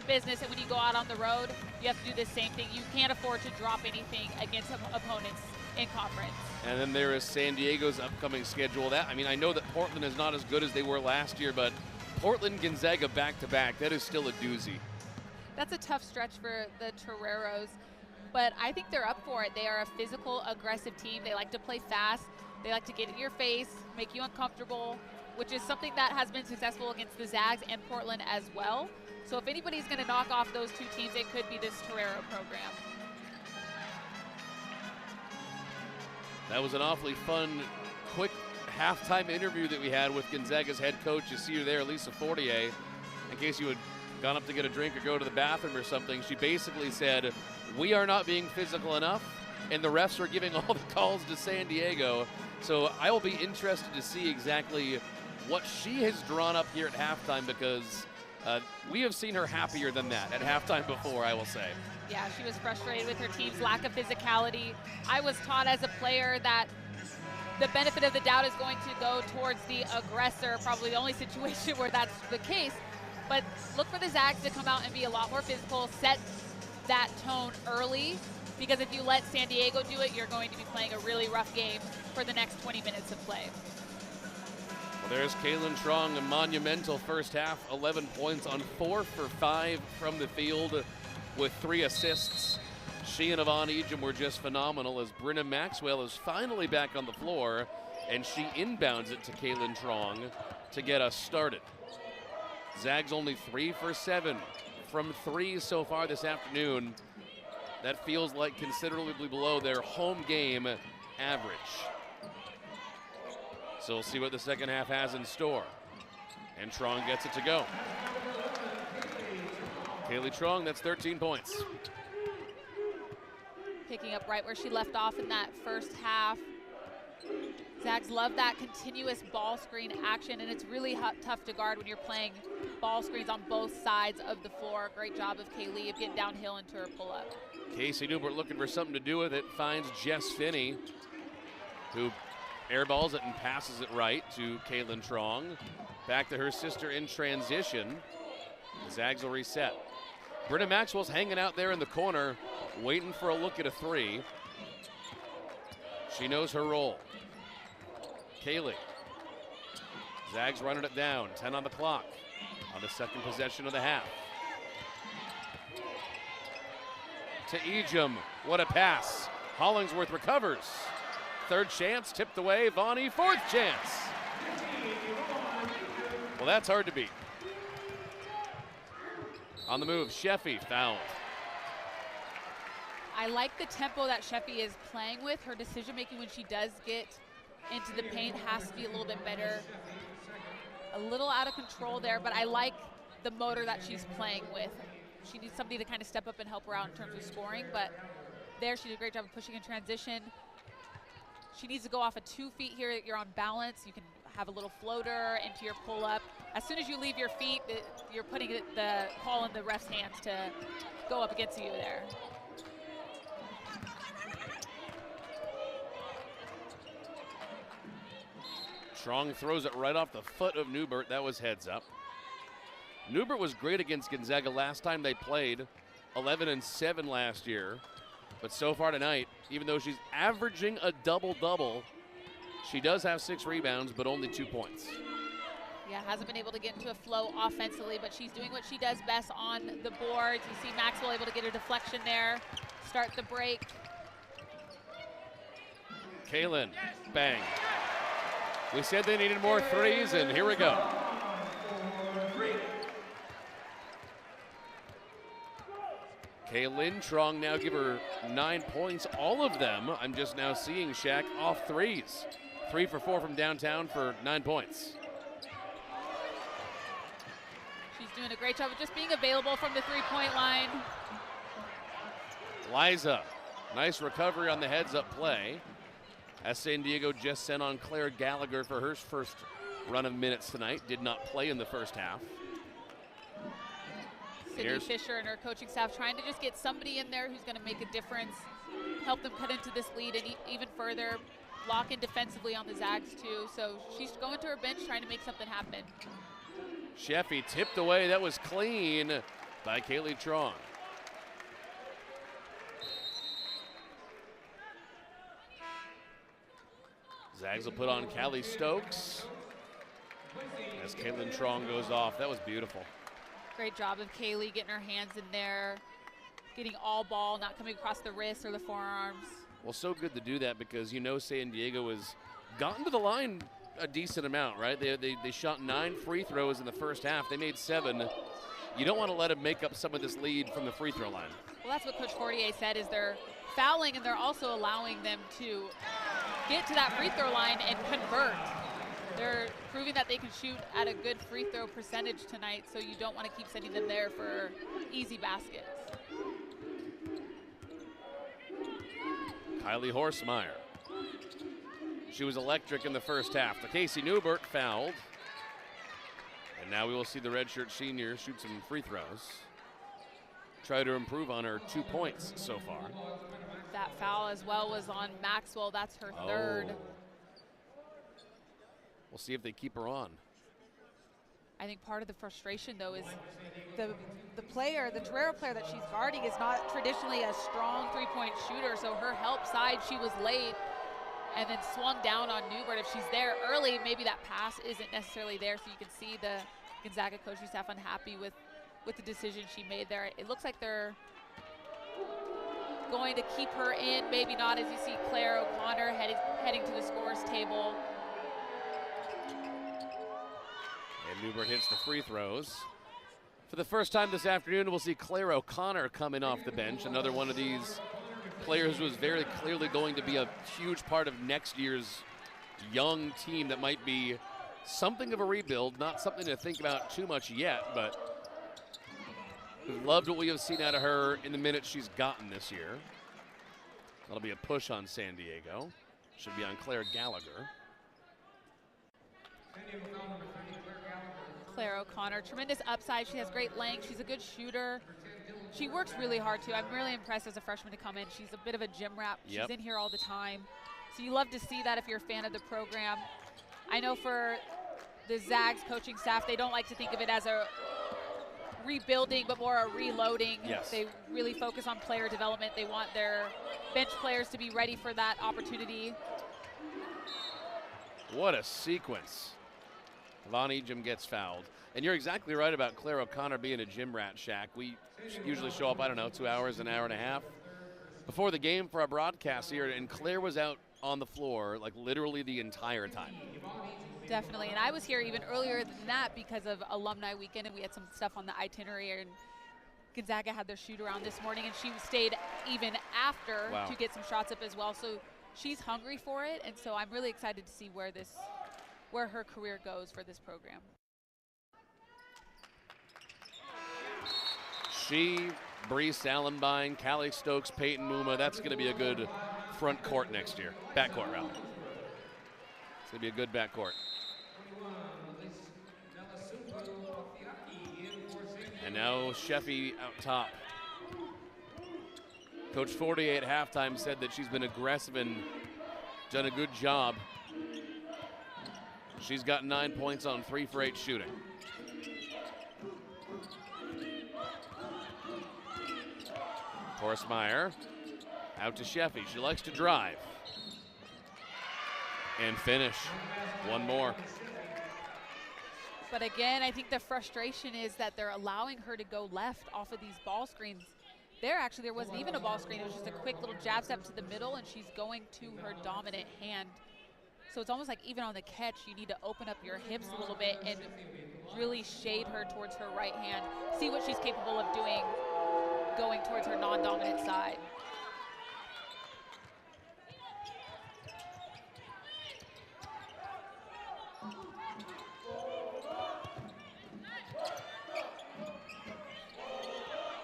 business, and when you go out on the road, you have to do the same thing. You can't afford to drop anything against opponents in conference. And then there is San Diego's upcoming schedule. I know that Portland is not as good as they were last year, but Portland, Gonzaga back-to-back, that is still a doozy. That's a tough stretch for the Toreros, but I think they're up for it. They are a physical, aggressive team. They like to play fast. They like to get in your face, make you uncomfortable, which is something that has been successful against the Zags and Portland as well. So if anybody's going to knock off those two teams, it could be this Torero program. That was an awfully fun, quick halftime interview that we had with Gonzaga's head coach. You see her there, Lisa Fortier. In case you had gone up to get a drink or go to the bathroom or something, she basically said, we are not being physical enough, and the refs are giving all the calls to San Diego. So I will be interested to see exactly what she has drawn up here at halftime, because we have seen her happier than that at halftime before, I will say. Yeah, she was frustrated with her team's lack of physicality. I was taught as a player that the benefit of the doubt is going to go towards the aggressor, probably the only situation where that's the case. But look for the Zags to come out and be a lot more physical, set that tone early, because if you let San Diego do it, you're going to be playing a really rough game for the next 20 minutes of play. Well, there's Kaylin Trong, a monumental first half, 11 points on 4 for 5 from the field with 3 assists. She and Yvonne Ejim were just phenomenal as Brenna Maxwell is finally back on the floor, and she inbounds it to Kaylin Trong to get us started. Zags only 3 for 7 from 3 so far this afternoon. That feels like considerably below their home game average. So we'll see what the second half has in store. And Trong gets it to go. Kaylee Trong, that's 13 points. Picking up right where she left off in that first half. Zags love that continuous ball screen action, and it's really tough to guard when you're playing ball screens on both sides of the floor. Great job of Kaylee of getting downhill into her pull-up. Casey Newport looking for something to do with it, finds Jess Finney, who airballs it and passes it right to Kaylin Trong. Back to her sister in transition. The Zags will reset. Britta Maxwell's hanging out there in the corner, waiting for a look at a 3. She knows her role. Kaylee. Zags running it down, 10 on the clock on the second possession of the half. To Ejim, what a pass. Hollingsworth recovers. Third chance, tipped away, Vonnie, fourth chance. Well, that's hard to beat. On the move, Sheffy fouled. I like the tempo that Sheffy is playing with. Her decision making when she does get into the paint has to be a little bit better. A little out of control there, but I like the motor that she's playing with. She needs somebody to kind of step up and help her out in terms of scoring, but there she did a great job of pushing in transition. She needs to go off of 2 feet here. You're on balance. You can have a little floater into your pull-up. As soon as you leave your feet, you're putting the call in the ref's hands to go up against you there. Strong throws it right off the foot of Newbert. That was heads up. Newbert was great against Gonzaga last time they played, 11-7 last year. But so far tonight, even though she's averaging a double-double, She does have 6 rebounds, but only 2 points. Yeah, hasn't been able to get into a flow offensively, but she's doing what she does best on the boards. You see Maxwell able to get a deflection there, start the break. Kaylin, bang. We said they needed more threes, and here we go. Kaylin Trong now give her 9 points, all of them. I'm just now seeing Shaq off threes. 3 for 4 from downtown for 9 points. She's doing a great job of just being available from the three-point line. Liza, nice recovery on the heads-up play, as San Diego just sent on Claire Gallagher for her first run of minutes tonight. Did not play in the first half. Sydney Fisher and her coaching staff trying to just get somebody in there who's going to make a difference, help them cut into this lead and even further, lock in defensively on the Zags too. So she's going to her bench trying to make something happen. Sheffy tipped away. That was clean by Kaylee Trong. Zags will put on Callie Stokes as Caitlin Trong goes off. That was beautiful. Great job of Kaylee getting her hands in there, getting all ball, not coming across the wrist or the forearms. Well, so good to do that because you know San Diego has gotten to the line a decent amount, right? They shot 9 free throws in the first half. They made 7. You don't want to let them make up some of this lead from the free throw line. Well, that's what Coach Fortier said, is they're fouling and they're also allowing them to get to that free throw line and convert. They're proving that they can shoot at a good free throw percentage tonight, so you don't want to keep sending them there for easy baskets. Kylie Horsemeyer. She was electric in the first half. The Casey Newbert fouled. And now we will see the redshirt senior shoot some free throws. Try to improve on her 2 points so far. That foul as well was on Maxwell. That's her third. We'll see if they keep her on. I think part of the frustration, though, is the player, the Torero player that she's guarding is not traditionally a strong three-point shooter, so her help side, she was late and then swung down on Newbert. If she's there early, maybe that pass isn't necessarily there, so you can see the Gonzaga coaching staff unhappy with the decision she made there. It looks like they're going to keep her in, maybe not, as you see Claire O'Connor heading to the scores table. And Newbert hits the free throws. For the first time this afternoon, we'll see Claire O'Connor coming off the bench, another one of these players who is very clearly going to be a huge part of next year's young team that might be something of a rebuild, not something to think about too much yet, but we've loved what we have seen out of her in the minutes she's gotten this year. That'll be a push on San Diego. Should be on Claire Gallagher. Claire O'Connor, tremendous upside. She has great length. She's a good shooter. She works really hard too. I'm really impressed as a freshman to come in. She's a bit of a gym rat. She's in here all the time. So you love to see that if you're a fan of the program. I know for the Zags coaching staff, they don't like to think of it as a rebuilding, but more a reloading. Yes. They really focus on player development. They want their bench players to be ready for that opportunity. What a sequence. Von Ejim gets fouled. And you're exactly right about Claire O'Connor being a gym rat, Shaq. We usually show up, I don't know, 2 hours, an hour and a half before the game for our broadcast here, and Claire was out on the floor like literally the entire time. Definitely, and I was here even earlier than that because of alumni weekend, and we had some stuff on the itinerary, and Gonzaga had their shoot around this morning, and she stayed even after to get some shots up as well. So she's hungry for it, and so I'm really excited to see where her career goes for this program. She, Bree Sallenbein, Callie Stokes, Peyton Muma, that's going to be a good front court next year. Backcourt, rather. It's going to be a good backcourt. And now Sheffy out top. Coach Fortier at halftime said that she's been aggressive and done a good job. She's got 9 points on 3 for 8 shooting. Horsemeyer out to Sheffy. She likes to drive. and finish. One more. But again, I think the frustration is that they're allowing her to go left off of these ball screens. There wasn't even a ball screen. It was just a quick little jab step to the middle, and she's going to her dominant hand. So it's almost like even on the catch, you need to open up your hips a little bit and really shade her towards her right hand. See what she's capable of doing going towards her non-dominant side.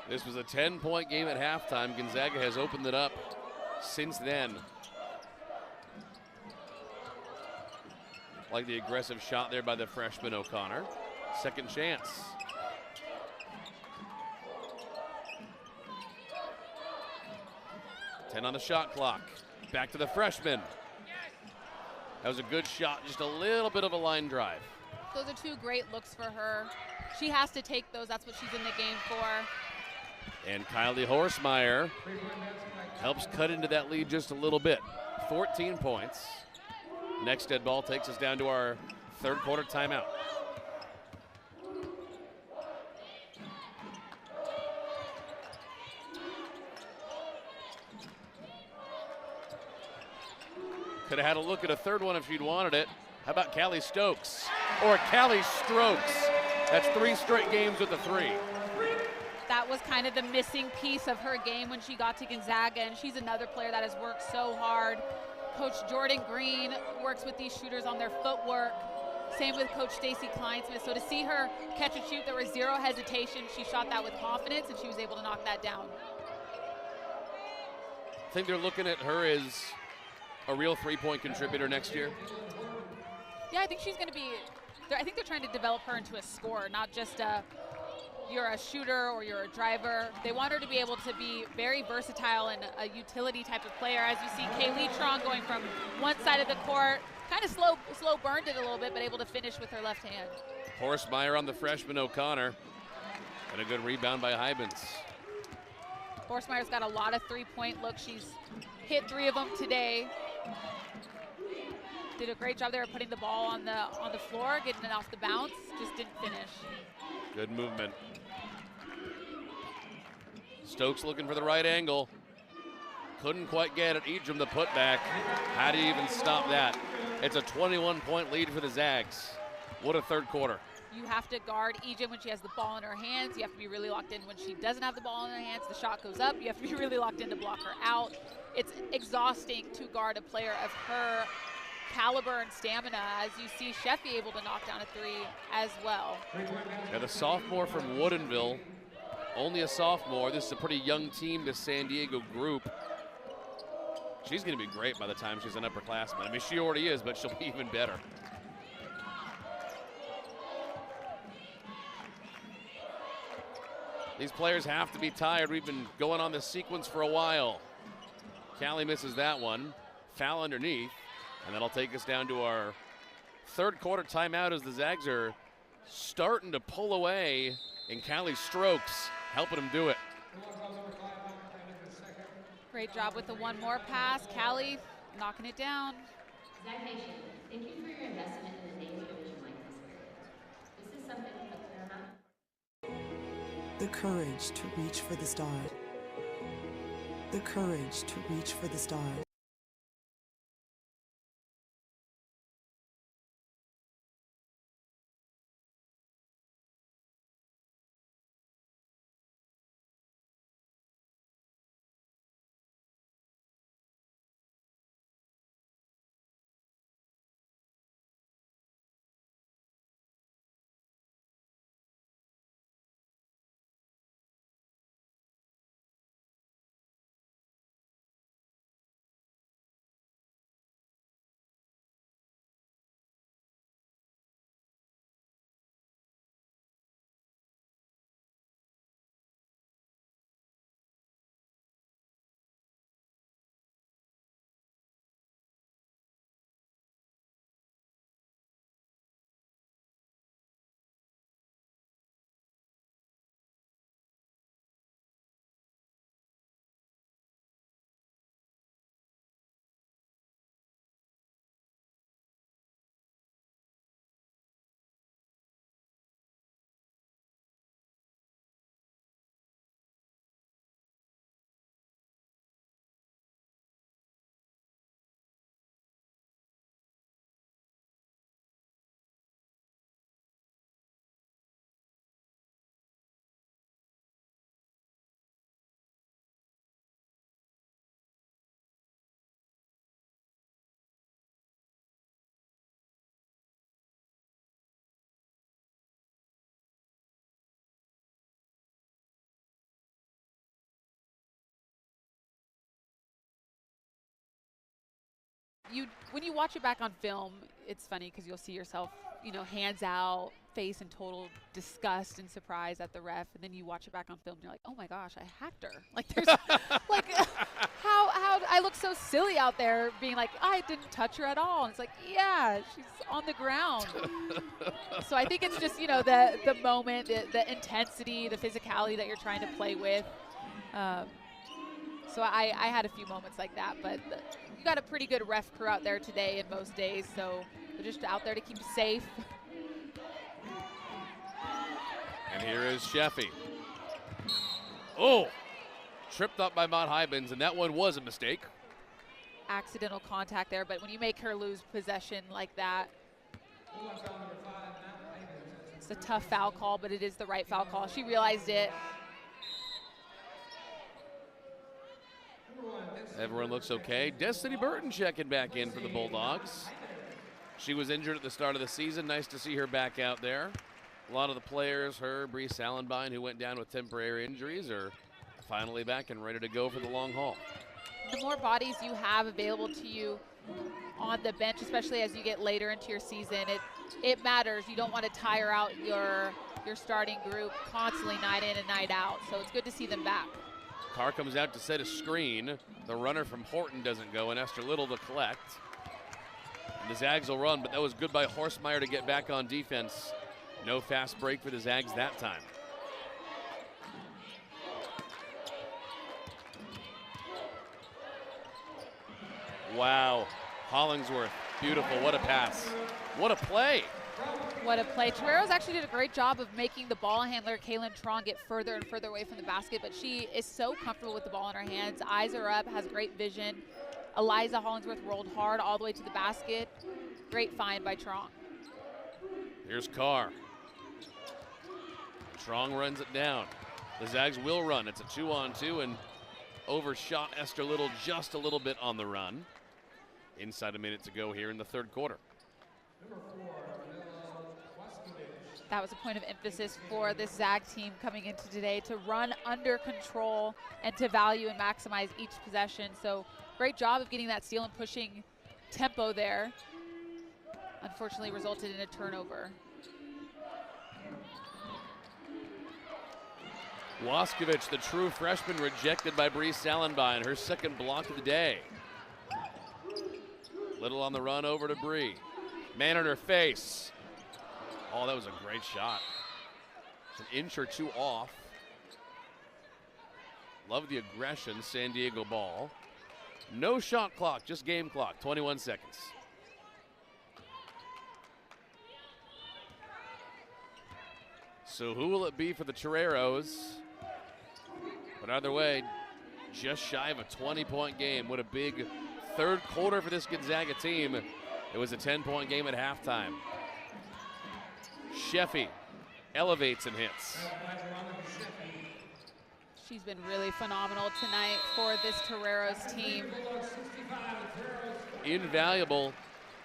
This was a 10-point game at halftime. Gonzaga has opened it up since then. Like the aggressive shot there by the freshman O'Connor. Second chance. Ten on the shot clock. Back to the freshman. That was a good shot, just a little bit of a line drive. Those are two great looks for her. She has to take those. That's what she's in the game for. And Kylie Horsemeyer helps cut into that lead just a little bit. 14 points. Next dead ball takes us down to our third quarter timeout. Could have had a look at a third one if she'd wanted it. How about Callie Stokes? Or Callie Strokes. That's 3 straight games with a 3. That was kind of the missing piece of her game when she got to Gonzaga, and she's another player that has worked so hard. Coach Jordan Green works with these shooters on their footwork. Same with Coach Stacy Kleinsmith. So to see her catch and shoot, there was zero hesitation. She shot that with confidence, and she was able to knock that down. I think they're looking at her as a real 3-point contributor next year. Yeah, I think she's going to be, I think they're trying to develop her into a scorer, not just you're a shooter or you're a driver. They want her to be able to be very versatile and a utility type of player. As you see Kaylee Tron going from one side of the court, kind of slow burned it a little bit, but able to finish with her left hand. Horsemeyer on the freshman O'Connor. And a good rebound by Hybens. Horsemeyer's got a lot of 3-point looks. She's hit 3 of them today. Did a great job there of putting the ball on the floor, getting it off the bounce, just didn't finish. Good movement. Stokes looking for the right angle. Couldn't quite get it. Edrum the putback. How do you even stop that? It's a 21-point lead for the Zags. What a third quarter. You have to guard Ejim when she has the ball in her hands. You have to be really locked in when she doesn't have the ball in her hands. The shot goes up. You have to be really locked in to block her out. It's exhausting to guard a player of her caliber and stamina, as you see Sheffy able to knock down a 3 as well. Yeah, the sophomore from Woodinville, only a sophomore. This is a pretty young team, this San Diego group. She's going to be great by the time she's an upperclassman. I mean, she already is, but she'll be even better. These players have to be tired. We've been going on this sequence for a while. Callie misses that one. Foul underneath. And that'll take us down to our third quarter timeout as the Zags are starting to pull away, and Callie Strokes helping them do it. Great job with the one more pass. Callie knocking it down. Zag Nation, thank you for your investment in the Navy Division like this period. This is something of paramount. The courage to reach for the stars. The courage to reach for the stars. when you watch it back on film, it's funny because you'll see yourself, hands out, face in total disgust and surprise at the ref, and then you watch it back on film and you're like, oh my gosh, I hacked her. Like there's like how I look so silly out there being like, I didn't touch her at all. And it's like, yeah, she's on the ground. So I think it's just, the moment, the intensity, the physicality that you're trying to play with. So I had a few moments like that, but you got a pretty good ref crew out there today and most days, so they're just out there to keep you safe. And here is Sheffy. Oh, tripped up by Mott Hybens, and that one was a mistake. Accidental contact there, but when you make her lose possession like that, it's a tough foul call, but it is the right foul call. She realized it. Everyone looks okay. Destiny Burton checking back in for the Bulldogs. She was injured at the start of the season. Nice to see her back out there. A lot of the players, her, Bree Sallenbein, who went down with temporary injuries, are finally back and ready to go for the long haul. The more bodies you have available to you on the bench, especially as you get later into your season, it matters. You don't want to tire out your starting group constantly night in and night out. So it's good to see them back. Carr comes out to set a screen. The runner from Horton doesn't go, and Esther Little to collect. And the Zags will run, but that was good by Horstmeyer to get back on defense. No fast break for the Zags that time. Wow, Hollingsworth, beautiful, what a pass. What a play. What a play. Toreros actually did a great job of making the ball handler, Kaylin Tron, get further and further away from the basket, but she is so comfortable with the ball in her hands. Eyes are up, has great vision. Eliza Hollingsworth rolled hard all the way to the basket. Great find by Trong. Here's Carr. Trong runs it down. The Zags will run. It's a 2-on-2 and overshot Esther Little just a little bit on the run. Inside a minute to go here in the third quarter. That was a point of emphasis for this Zag team coming into today, to run under control and to value and maximize each possession. So great job of getting that steal and pushing tempo there. Unfortunately resulted in a turnover. Waskovich, the true freshman, rejected by Bree Sallenbein, her second block of the day. Little on the run over to Bree. Man in her face. Oh, that was a great shot. It's an inch or two off. Love the aggression, San Diego ball. No shot clock, just game clock, 21 seconds. So who will it be for the Toreros? But either way, just shy of a 20-point game. What a big third quarter for this Gonzaga team. It was a 10-point game at halftime. Sheffy elevates and hits. She's been really phenomenal tonight for this Toreros team. Invaluable,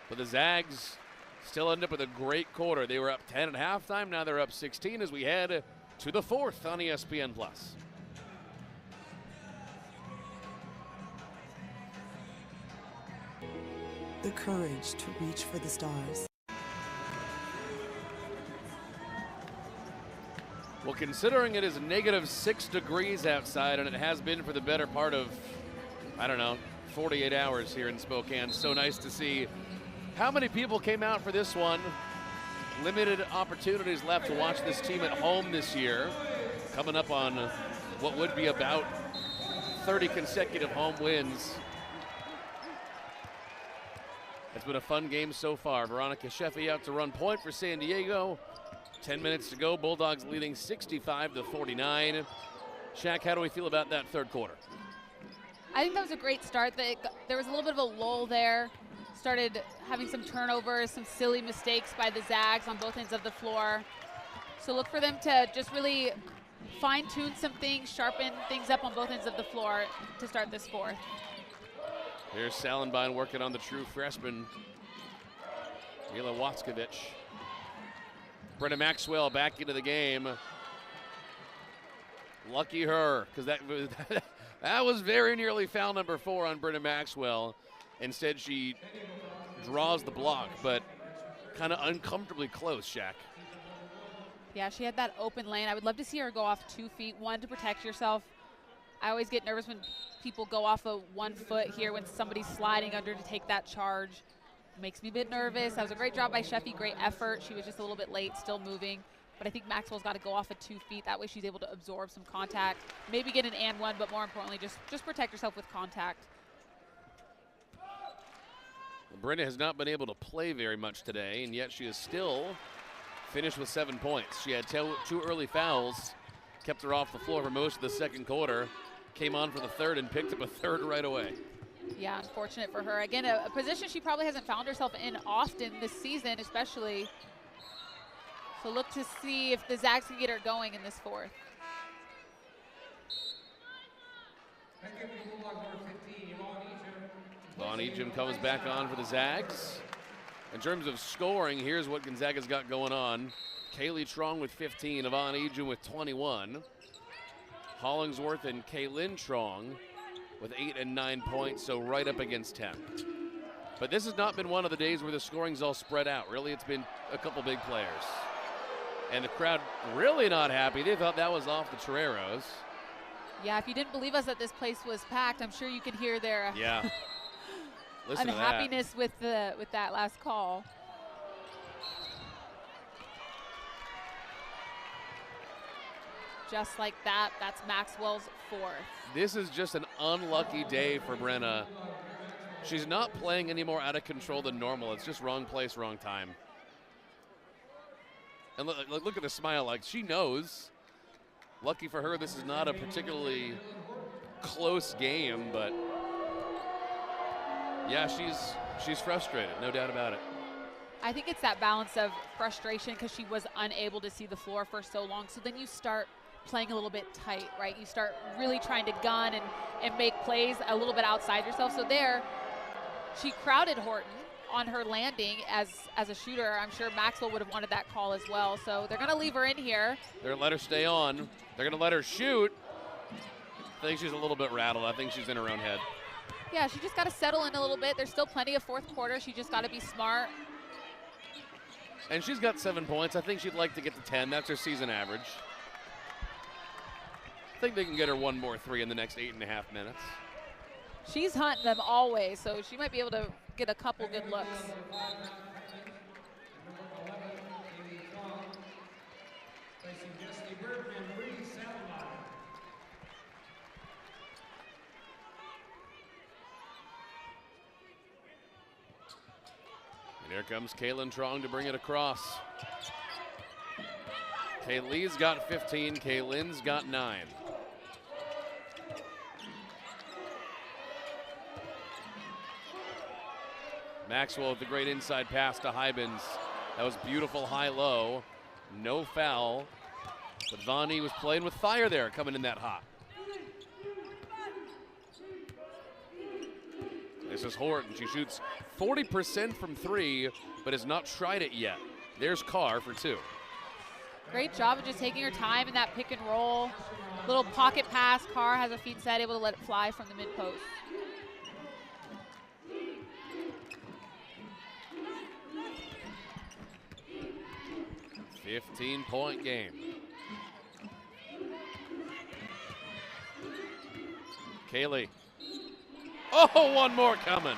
but the Zags still end up with a great quarter. They were up 10 at halftime. Now they're up 16 as we head to the fourth on ESPN+. The courage to reach for the stars. Well, considering it is -6 degrees outside, and it has been for the better part of, 48 hours here in Spokane, so nice to see how many people came out for this one. Limited opportunities left to watch this team at home this year, coming up on what would be about 30 consecutive home wins. It's been a fun game so far. Veronica Sheffy out to run point for San Diego. 10 minutes to go. Bulldogs leading 65-49. Shaq, how do we feel about that third quarter? I think that was a great start. There was a little bit of a lull there. Started having some turnovers, some silly mistakes by the Zags on both ends of the floor. So look for them to just really fine-tune some things, sharpen things up on both ends of the floor to start this fourth. Here's Sallenbein working on the true freshman, Mila Waskovich. Brenda Maxwell back into the game. Lucky her, because that was very nearly foul number 4 on Brenda Maxwell. Instead, she draws the block, but kind of uncomfortably close, Shaq. Yeah, she had that open lane. I would love to see her go off 2 feet. One, to protect yourself. I always get nervous when people go off of 1 foot here when somebody's sliding under to take that charge. Makes me a bit nervous. That was a great job by Sheffy, great effort. She was just a little bit late, still moving. But I think Maxwell's got to go off of 2 feet. That way she's able to absorb some contact. Maybe get an and one, but more importantly, just protect herself with contact. Brenda has not been able to play very much today, and yet she is still finished with 7 points. She had two early fouls, kept her off the floor for most of the second quarter, came on for the third and picked up a third right away. Yeah, unfortunate for her. Again, a position she probably hasn't found herself in often this season, especially. So look to see if the Zags can get her going in this fourth. Vaughn Ejim comes back on for the Zags. In terms of scoring, here's what Gonzaga's got going on. Kaylee Trong with 15, Vaughn Ejim with 21. Hollingsworth and Kaylin Trong with 8 and 9 points, so right up against 10. But this has not been one of the days where the scoring's all spread out. Really, it's been a couple big players. And the crowd really not happy. They thought that was off the Toreros. Yeah, if you didn't believe us that this place was packed, I'm sure you could hear their Listen to unhappiness with that last call. Just like that, that's Maxwell's fourth. This is just an unlucky day for Brenna. She's not playing any more out of control than normal. It's just wrong place, wrong time. And look at the smile, like she knows. Lucky for her, this is not a particularly close game, but yeah, she's frustrated, no doubt about it. I think it's that balance of frustration because she was unable to see the floor for so long. So then you start playing a little bit tight, right? You start really trying to gun and make plays a little bit outside yourself. So there, she crowded Horton on her landing as a shooter. I'm sure Maxwell would have wanted that call as well. So they're going to leave her in here. They're going to let her stay on. They're going to let her shoot. I think she's a little bit rattled. I think she's in her own head. Yeah, she just got to settle in a little bit. There's still plenty of fourth quarter. She just got to be smart. And she's got 7 points. I think she'd like to get to 10. That's her season average. I think they can get her one more three in the next 8.5 minutes. She's hunting them always, so she might be able to get a couple good looks. And here comes Kaylin Trong to bring it across. Kaylee's got 15, Kaylin's got 9. Maxwell with the great inside pass to Hybens. That was beautiful high-low. No foul. But Vaughn was playing with fire there, coming in that hot. This is Horton. She shoots 40% from 3, but has not tried it yet. There's Carr for 2. Great job of just taking her time in that pick and roll. Little pocket pass. Carr has a feet set, able to let it fly from the mid-post. 15-point game. Kaylee. Oh, one more coming.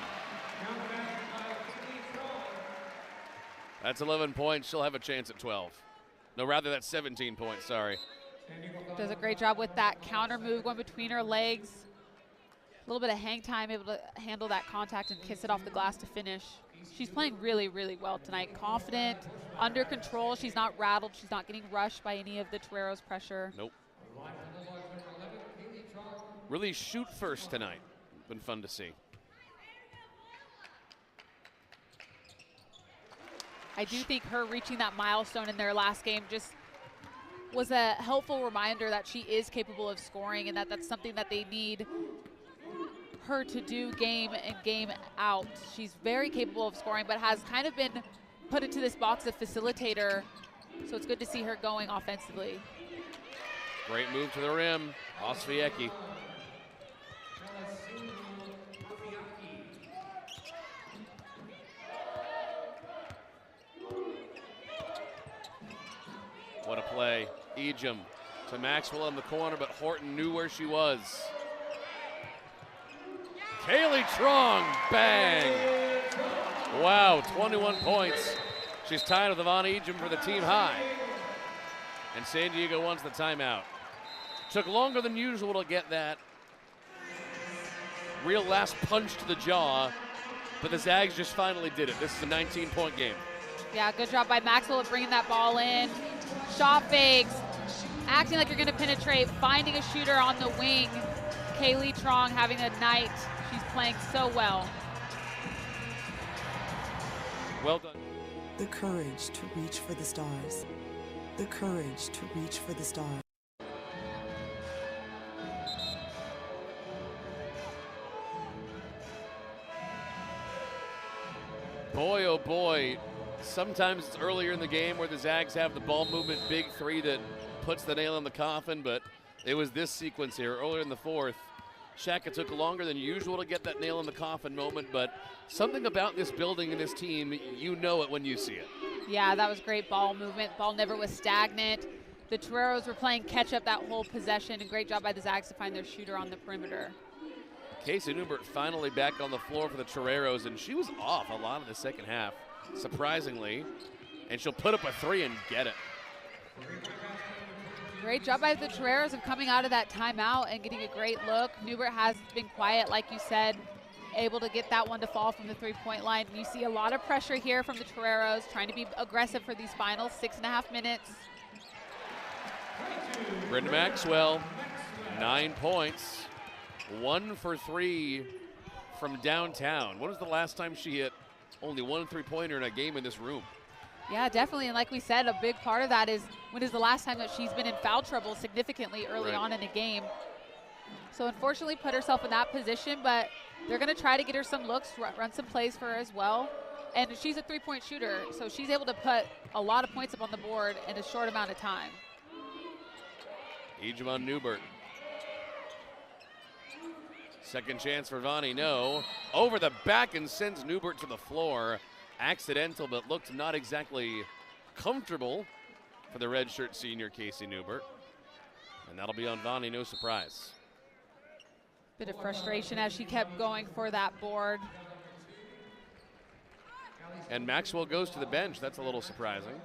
That's 11 points. She'll have a chance at 12. No, rather that's 17 points, sorry. Does a great job with that counter move going between her legs. A little bit of hang time, able to handle that contact and kiss it off the glass to finish. She's playing really, really well tonight. Confident, under control. She's not rattled. She's not getting rushed by any of the Toreros' pressure. Nope. Really shoot first tonight. Been fun to see. I do think her reaching that milestone in their last game just was a helpful reminder that she is capable of scoring and that that's something that they need her to do game in, game out. She's very capable of scoring, but has kind of been put into this box of facilitator, so it's good to see her going offensively. Great move to the rim, Osviecki. What a play. Ejim to Maxwell in the corner, but Horton knew where she was. Kaylee Trong, bang! Wow, 21 points. She's tied with Yvonne Ejim for the team high. And San Diego wants the timeout. Took longer than usual to get that real last punch to the jaw, but the Zags just finally did it. This is a 19-point game. Yeah, good job by Maxwell at bringing that ball in. Shot fakes, acting like you're going to penetrate, finding a shooter on the wing. Kaylee Trong having a night. She's playing so well. Well done. The courage to reach for the stars. The courage to reach for the stars. Boy, oh boy, sometimes it's earlier in the game where the Zags have the ball movement big three that puts the nail in the coffin, but it was this sequence here earlier in the fourth. Shaka took longer than usual to get that nail in the coffin moment, but something about this building and this team, you know it when you see it. Yeah, that was great ball movement. Ball never was stagnant. The Toreros were playing catch up that whole possession, and great job by the Zags to find their shooter on the perimeter. Casey Newbert finally back on the floor for the Toreros, and she was off a lot of the second half, surprisingly, and she'll put up a three and get it. Great job by the Toreros of coming out of that timeout and getting a great look. Newbert has been quiet, like you said, able to get that one to fall from the three-point line. You see a lot of pressure here from the Toreros, trying to be aggressive for these finals, 6.5 minutes. Brenda Maxwell, 9 points, 1 for 3 from downtown. When was the last time she hit only one three-pointer in a game in this room? Yeah, definitely, and like we said, a big part of that is when is the last time that she's been in foul trouble significantly early on in a game. So unfortunately put herself in that position, but they're going to try to get her some looks, run some plays for her as well. And she's a three-point shooter, so she's able to put a lot of points up on the board in a short amount of time. Ejim on Newbert. Second chance for Vonnie, no. Over the back and sends Newbert to the floor. Accidental, but looked not exactly comfortable for the redshirt senior Casey Newbert. And that'll be on Vonnie, no surprise. Bit of frustration as she kept going for that board. And Maxwell goes to the bench. That's a little surprising.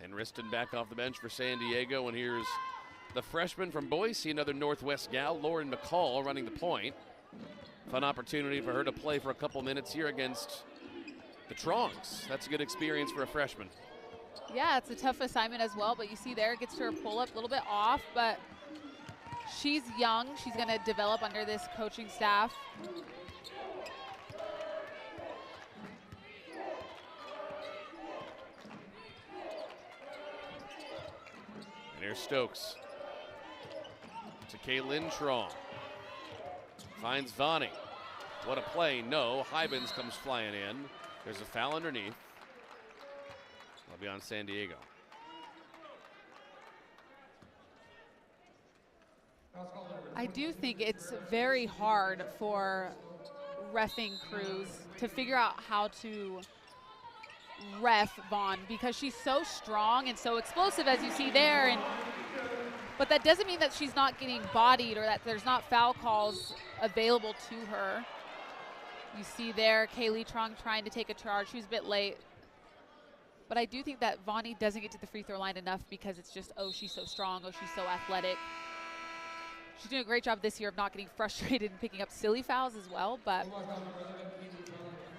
And Riston back off the bench for San Diego. And here's the freshman from Boise, another Northwest gal, Lauren McCall, running the point. Fun opportunity for her to play for a couple minutes here against the Trongs. That's a good experience for a freshman. Yeah, it's a tough assignment as well, but you see there, gets her pull-up a little bit off, but she's young. She's going to develop under this coaching staff. And here's Stokes to Kaylin Trong. Finds Vonnie. What a play. No. Hybens comes flying in. There's a foul underneath. That'll be on San Diego. I do think it's very hard for reffing crews to figure out how to ref Vaughn because she's so strong and so explosive, as you see there. But that doesn't mean that she's not getting bodied or that there's not foul calls available to her. You see there, Kaylee Trong trying to take a charge. She was a bit late. But I do think that Vonnie doesn't get to the free throw line enough because it's just, oh, she's so strong, oh, she's so athletic. She's doing a great job this year of not getting frustrated and picking up silly fouls as well, but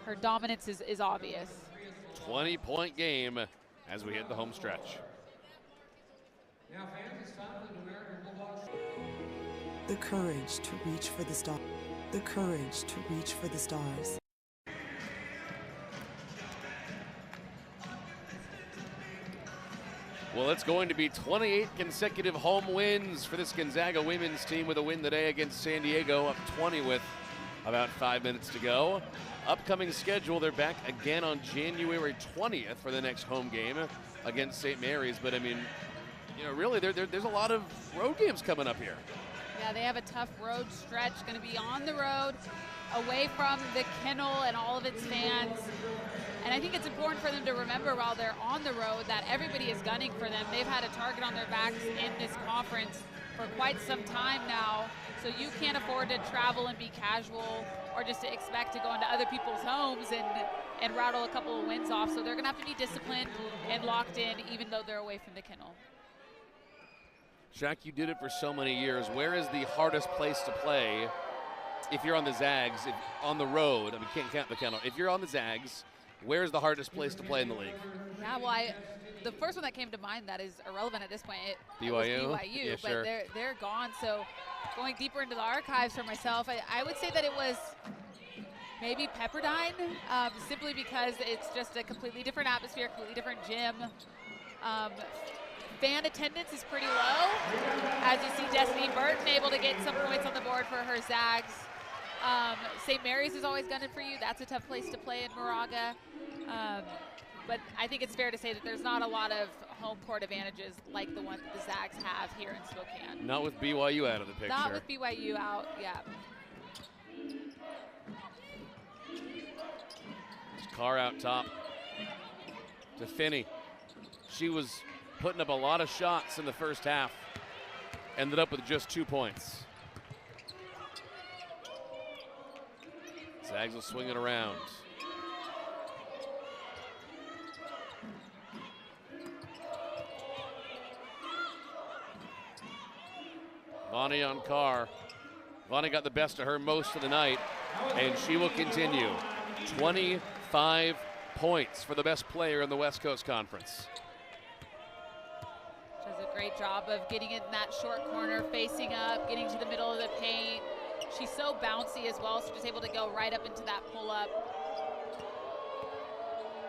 her dominance is obvious. 20-point game as we hit the home stretch. Now, fans, it's time for the American Bulldogs. The courage to reach for the stars. The courage to reach for the stars. Well, it's going to be 28 consecutive home wins for this Gonzaga women's team with a win today against San Diego, up 20 with about 5 minutes to go. Upcoming schedule, they're back again on January 20th for the next home game against St. Mary's. But, I mean, you know, really, there's a lot of road games coming up here. Yeah, they have a tough road stretch, going to be on the road, away from the kennel and all of its fans. And I think it's important for them to remember while they're on the road that everybody is gunning for them. They've had a target on their backs in this conference for quite some time now. So you can't afford to travel and be casual or just to expect to go into other people's homes and rattle a couple of wins off. So they're going to have to be disciplined and locked in even though they're away from the kennel. Shaq, you did it for so many years. Where is the hardest place to play if you're on the Zags, if on the road? I mean, you can't count the kennel. If you're on the Zags, where's the hardest place to play in the league? Yeah, well, the first one that came to mind that is irrelevant at this point, it was BYU? BYU, Yeah, but sure. they're gone. So going deeper into the archives for myself, I would say that it was maybe Pepperdine, simply because it's just a completely different atmosphere, completely different gym. Fan attendance is pretty low, as you see Destiny Burton able to get some points on the board for her Zags. St. Mary's is always gunning for you. That's a tough place to play in Moraga. But I think it's fair to say that there's not a lot of home court advantages like the one that the Zags have here in Spokane. Not with BYU out of the picture. Not with BYU out, yeah. Carr out top to Finney. She was putting up a lot of shots in the first half. Ended up with just 2 points. Zags will swing it around. Vonnie on Carr. Vonnie got the best of her most of the night, and she will continue. 25 points for the best player in the West Coast Conference. Does a great job of getting in that short corner, facing up, getting to the middle of the paint. She's so bouncy as well, so just able to go right up into that pull-up.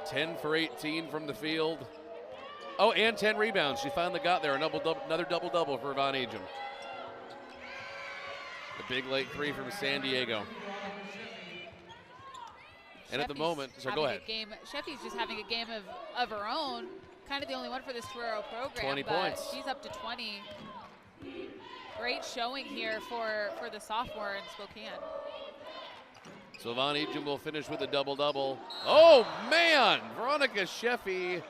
10 for 18 from the field. Oh, and 10 rebounds. She finally got there. Another double-double for Von Agem. The big late three from San Diego. And at the moment, so go ahead. Sheffy's just having a game of her own. Kind of the only one for this Torero program. 20 but points. She's up to 20. Great showing here for the sophomore in Spokane. So Von Agem will finish with a double-double. Oh, man! Veronica Sheffy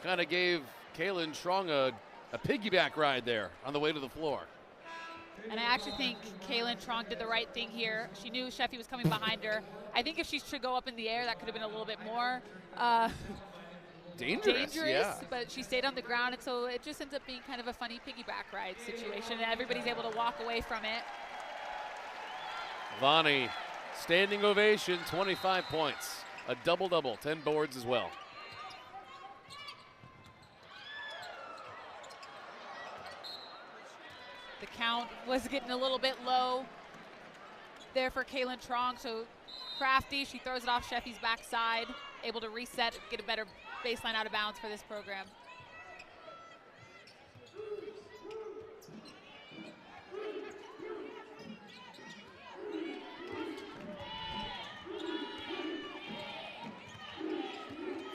kind of gave Kaylin Trong a piggyback ride there on the way to the floor. And I actually think Kaylin Trong did the right thing here. She knew Sheffy was coming behind her. I think if she should go up in the air, that could have been a little bit more dangerous, yeah. But she stayed on the ground, and so it just ends up being kind of a funny piggyback ride situation, and everybody's able to walk away from it. Vonnie, standing ovation, 25 points. A double-double, 10 boards as well. The count was getting a little bit low there for Kaylin Trong, so crafty, she throws it off Sheffy's backside, able to reset, get a better baseline out of bounds for this program.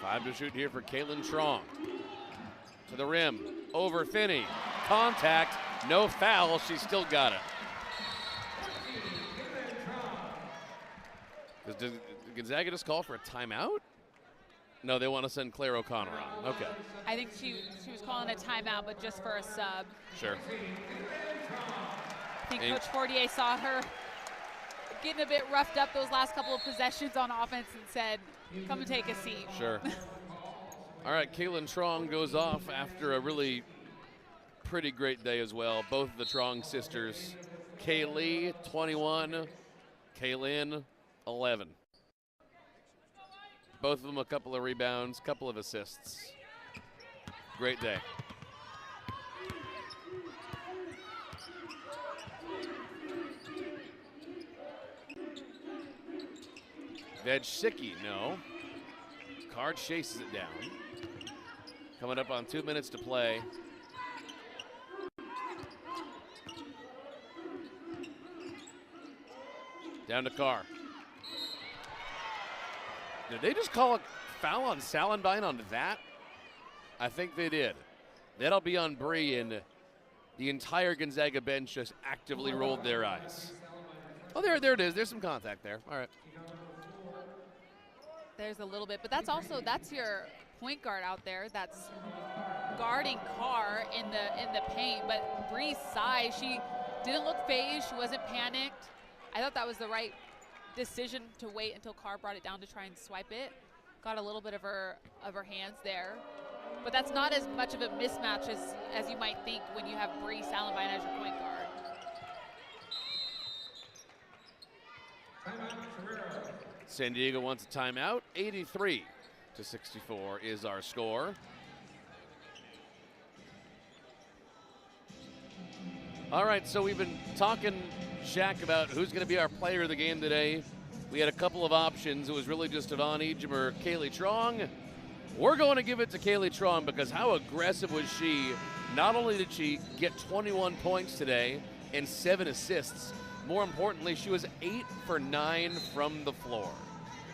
Five to shoot here for Kaylin Trong. To the rim, over Finney. Contact, no foul, she still got it. Does Gonzaga just call for a timeout? No, they want to send Claire O'Connor on. Okay. I think she was calling a timeout, but just for a sub. Sure. I think Coach Fortier saw her getting a bit roughed up those last couple of possessions on offense and said, come and take a seat. Sure. All right, Kaylin Trong goes off after a really pretty great day as well. Both of the Trong sisters. Kaylee, 21. Kaylin, 11. Both of them a couple of rebounds, couple of assists. Great day. Vejsicki, no. Card chases it down. Coming up on 2 minutes to play. Down to Carr. Did they just call a foul on Salenbine on that? I think they did. That'll be on Bree, and the entire Gonzaga bench just actively rolled their eyes. Oh, there it is. There's some contact there. All right. There's a little bit, but that's your point guard out there that's guarding Carr in the paint. But Bree's size, she didn't look phased. She wasn't panicked. I thought that was the right decision to wait until Carr brought it down to try and swipe it. Got a little bit of her hands there. But that's not as much of a mismatch as you might think when you have Bree Salenbine as your point guard. San Diego wants a timeout. 83-64 is our score. All right, so we've been talking, Shaq, about who's going to be our player of the game today. We had a couple of options. It was really just Yvonne Ejim or Kaylee Trong. We're going to give it to Kaylee Trong because how aggressive was she? Not only did she get 21 points today and 7 assists, more importantly, she was 8 for 9 from the floor.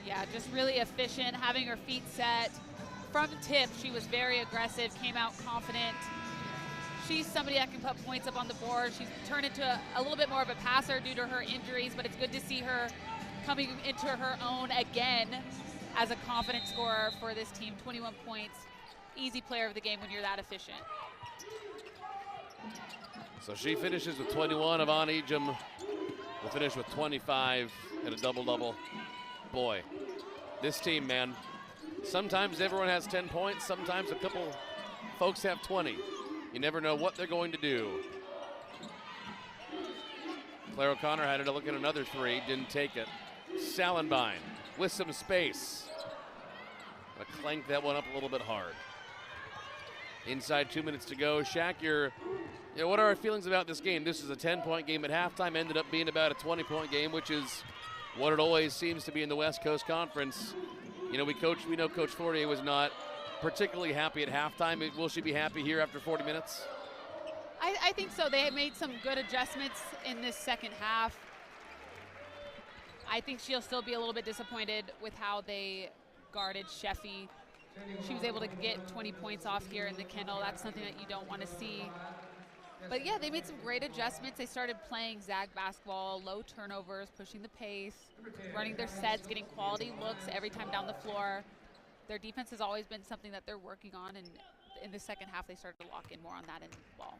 Yeah, just really efficient, having her feet set. From tip, she was very aggressive, came out confident. She's somebody that can put points up on the board. She's turned into a little bit more of a passer due to her injuries, but it's good to see her coming into her own again as a confident scorer for this team. 21 points, easy player of the game when you're that efficient. So she finishes with 21. Yvonne Ejim will finish with 25 and a double-double. Boy, this team, man, sometimes everyone has 10 points. Sometimes a couple folks have 20. You never know what they're going to do. Claire O'Connor had to look at another three, didn't take it. Salenbine with some space. Gonna clank that one up a little bit hard. Inside 2 minutes to go. Shaq, what are our feelings about this game? This is a 10-point game at halftime, ended up being about a 20-point game, which is what it always seems to be in the West Coast Conference. We know Coach Fortier was not particularly happy at halftime. Will she be happy here after 40 minutes? I think so. They have made some good adjustments in this second half. I think she'll still be a little bit disappointed with how they guarded Sheffy. She was able to get 20 points off here in the kennel. That's something that you don't want to see. But yeah, they made some great adjustments. They started playing Zag basketball, low turnovers, pushing the pace, running their sets, getting quality looks every time down the floor. Their defense has always been something that they're working on, and in the second half they started to lock in more on that end of the ball.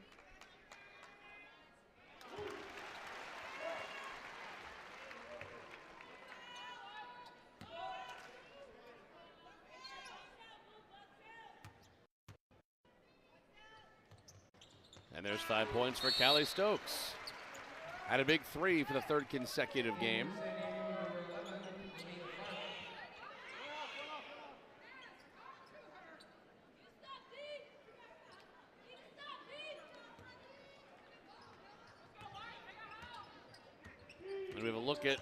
And there's 5 points for Callie Stokes. Had a big three for the third consecutive game. And we have a look at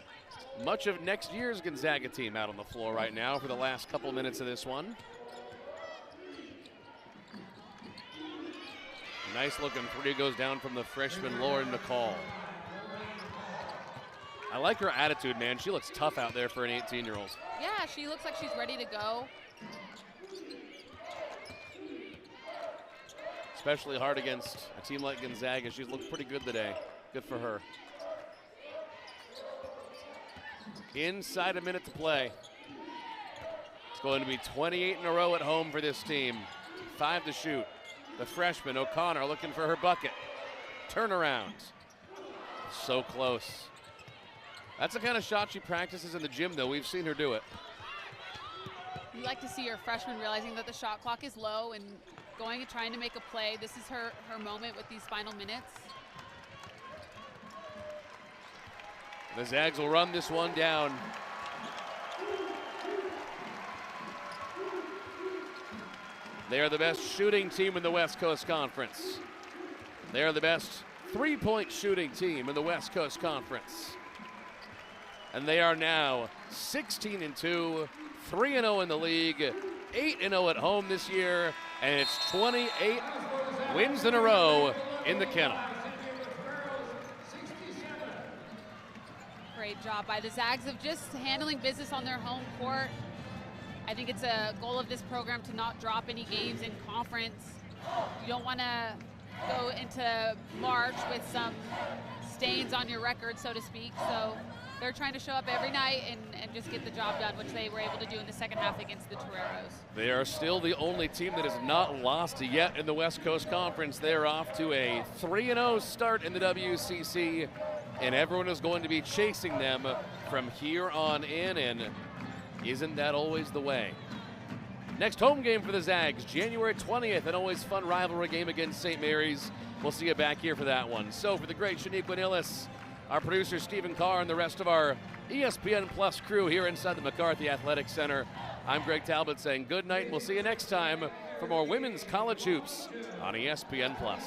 much of next year's Gonzaga team out on the floor right now for the last couple minutes of this one. Nice looking three goes down from the freshman Lauren McCall. I like her attitude, man. She looks tough out there for an 18-year-old. Yeah, she looks like she's ready to go. Especially hard against a team like Gonzaga. She's looked pretty good today. Good for her. Inside a minute to play. It's going to be 28 in a row at home for this team. 5 to shoot. The freshman, O'Connor, looking for her bucket. Turnaround. So close. That's the kind of shot she practices in the gym, though. We've seen her do it. You like to see your freshman realizing that the shot clock is low and going and trying to make a play. This is her moment with these final minutes. The Zags will run this one down. They are the best shooting team in the West Coast Conference. They are the best three-point shooting team in the West Coast Conference. And they are now 16-2, 3-0 in the league, 8-0 at home this year, and it's 28 wins in a row in the kennel. Great job by the Zags of just handling business on their home court. I think it's a goal of this program to not drop any games in conference. You don't want to go into March with some stains on your record, so to speak. So they're trying to show up every night and just get the job done, which they were able to do in the second half against the Toreros. They are still the only team that has not lost yet in the West Coast Conference. They're off to a 3-0 start in the WCC, and everyone is going to be chasing them from here on in, and isn't that always the way? Next home game for the Zags, January 20th, an always fun rivalry game against St. Mary's. We'll see you back here for that one. So for the great Shaniqua Nillis, our producer Stephen Carr, and the rest of our ESPN Plus crew here inside the McCarthy Athletic Center, I'm Greg Talbot saying good night, and we'll see you next time for more women's college hoops on ESPN Plus.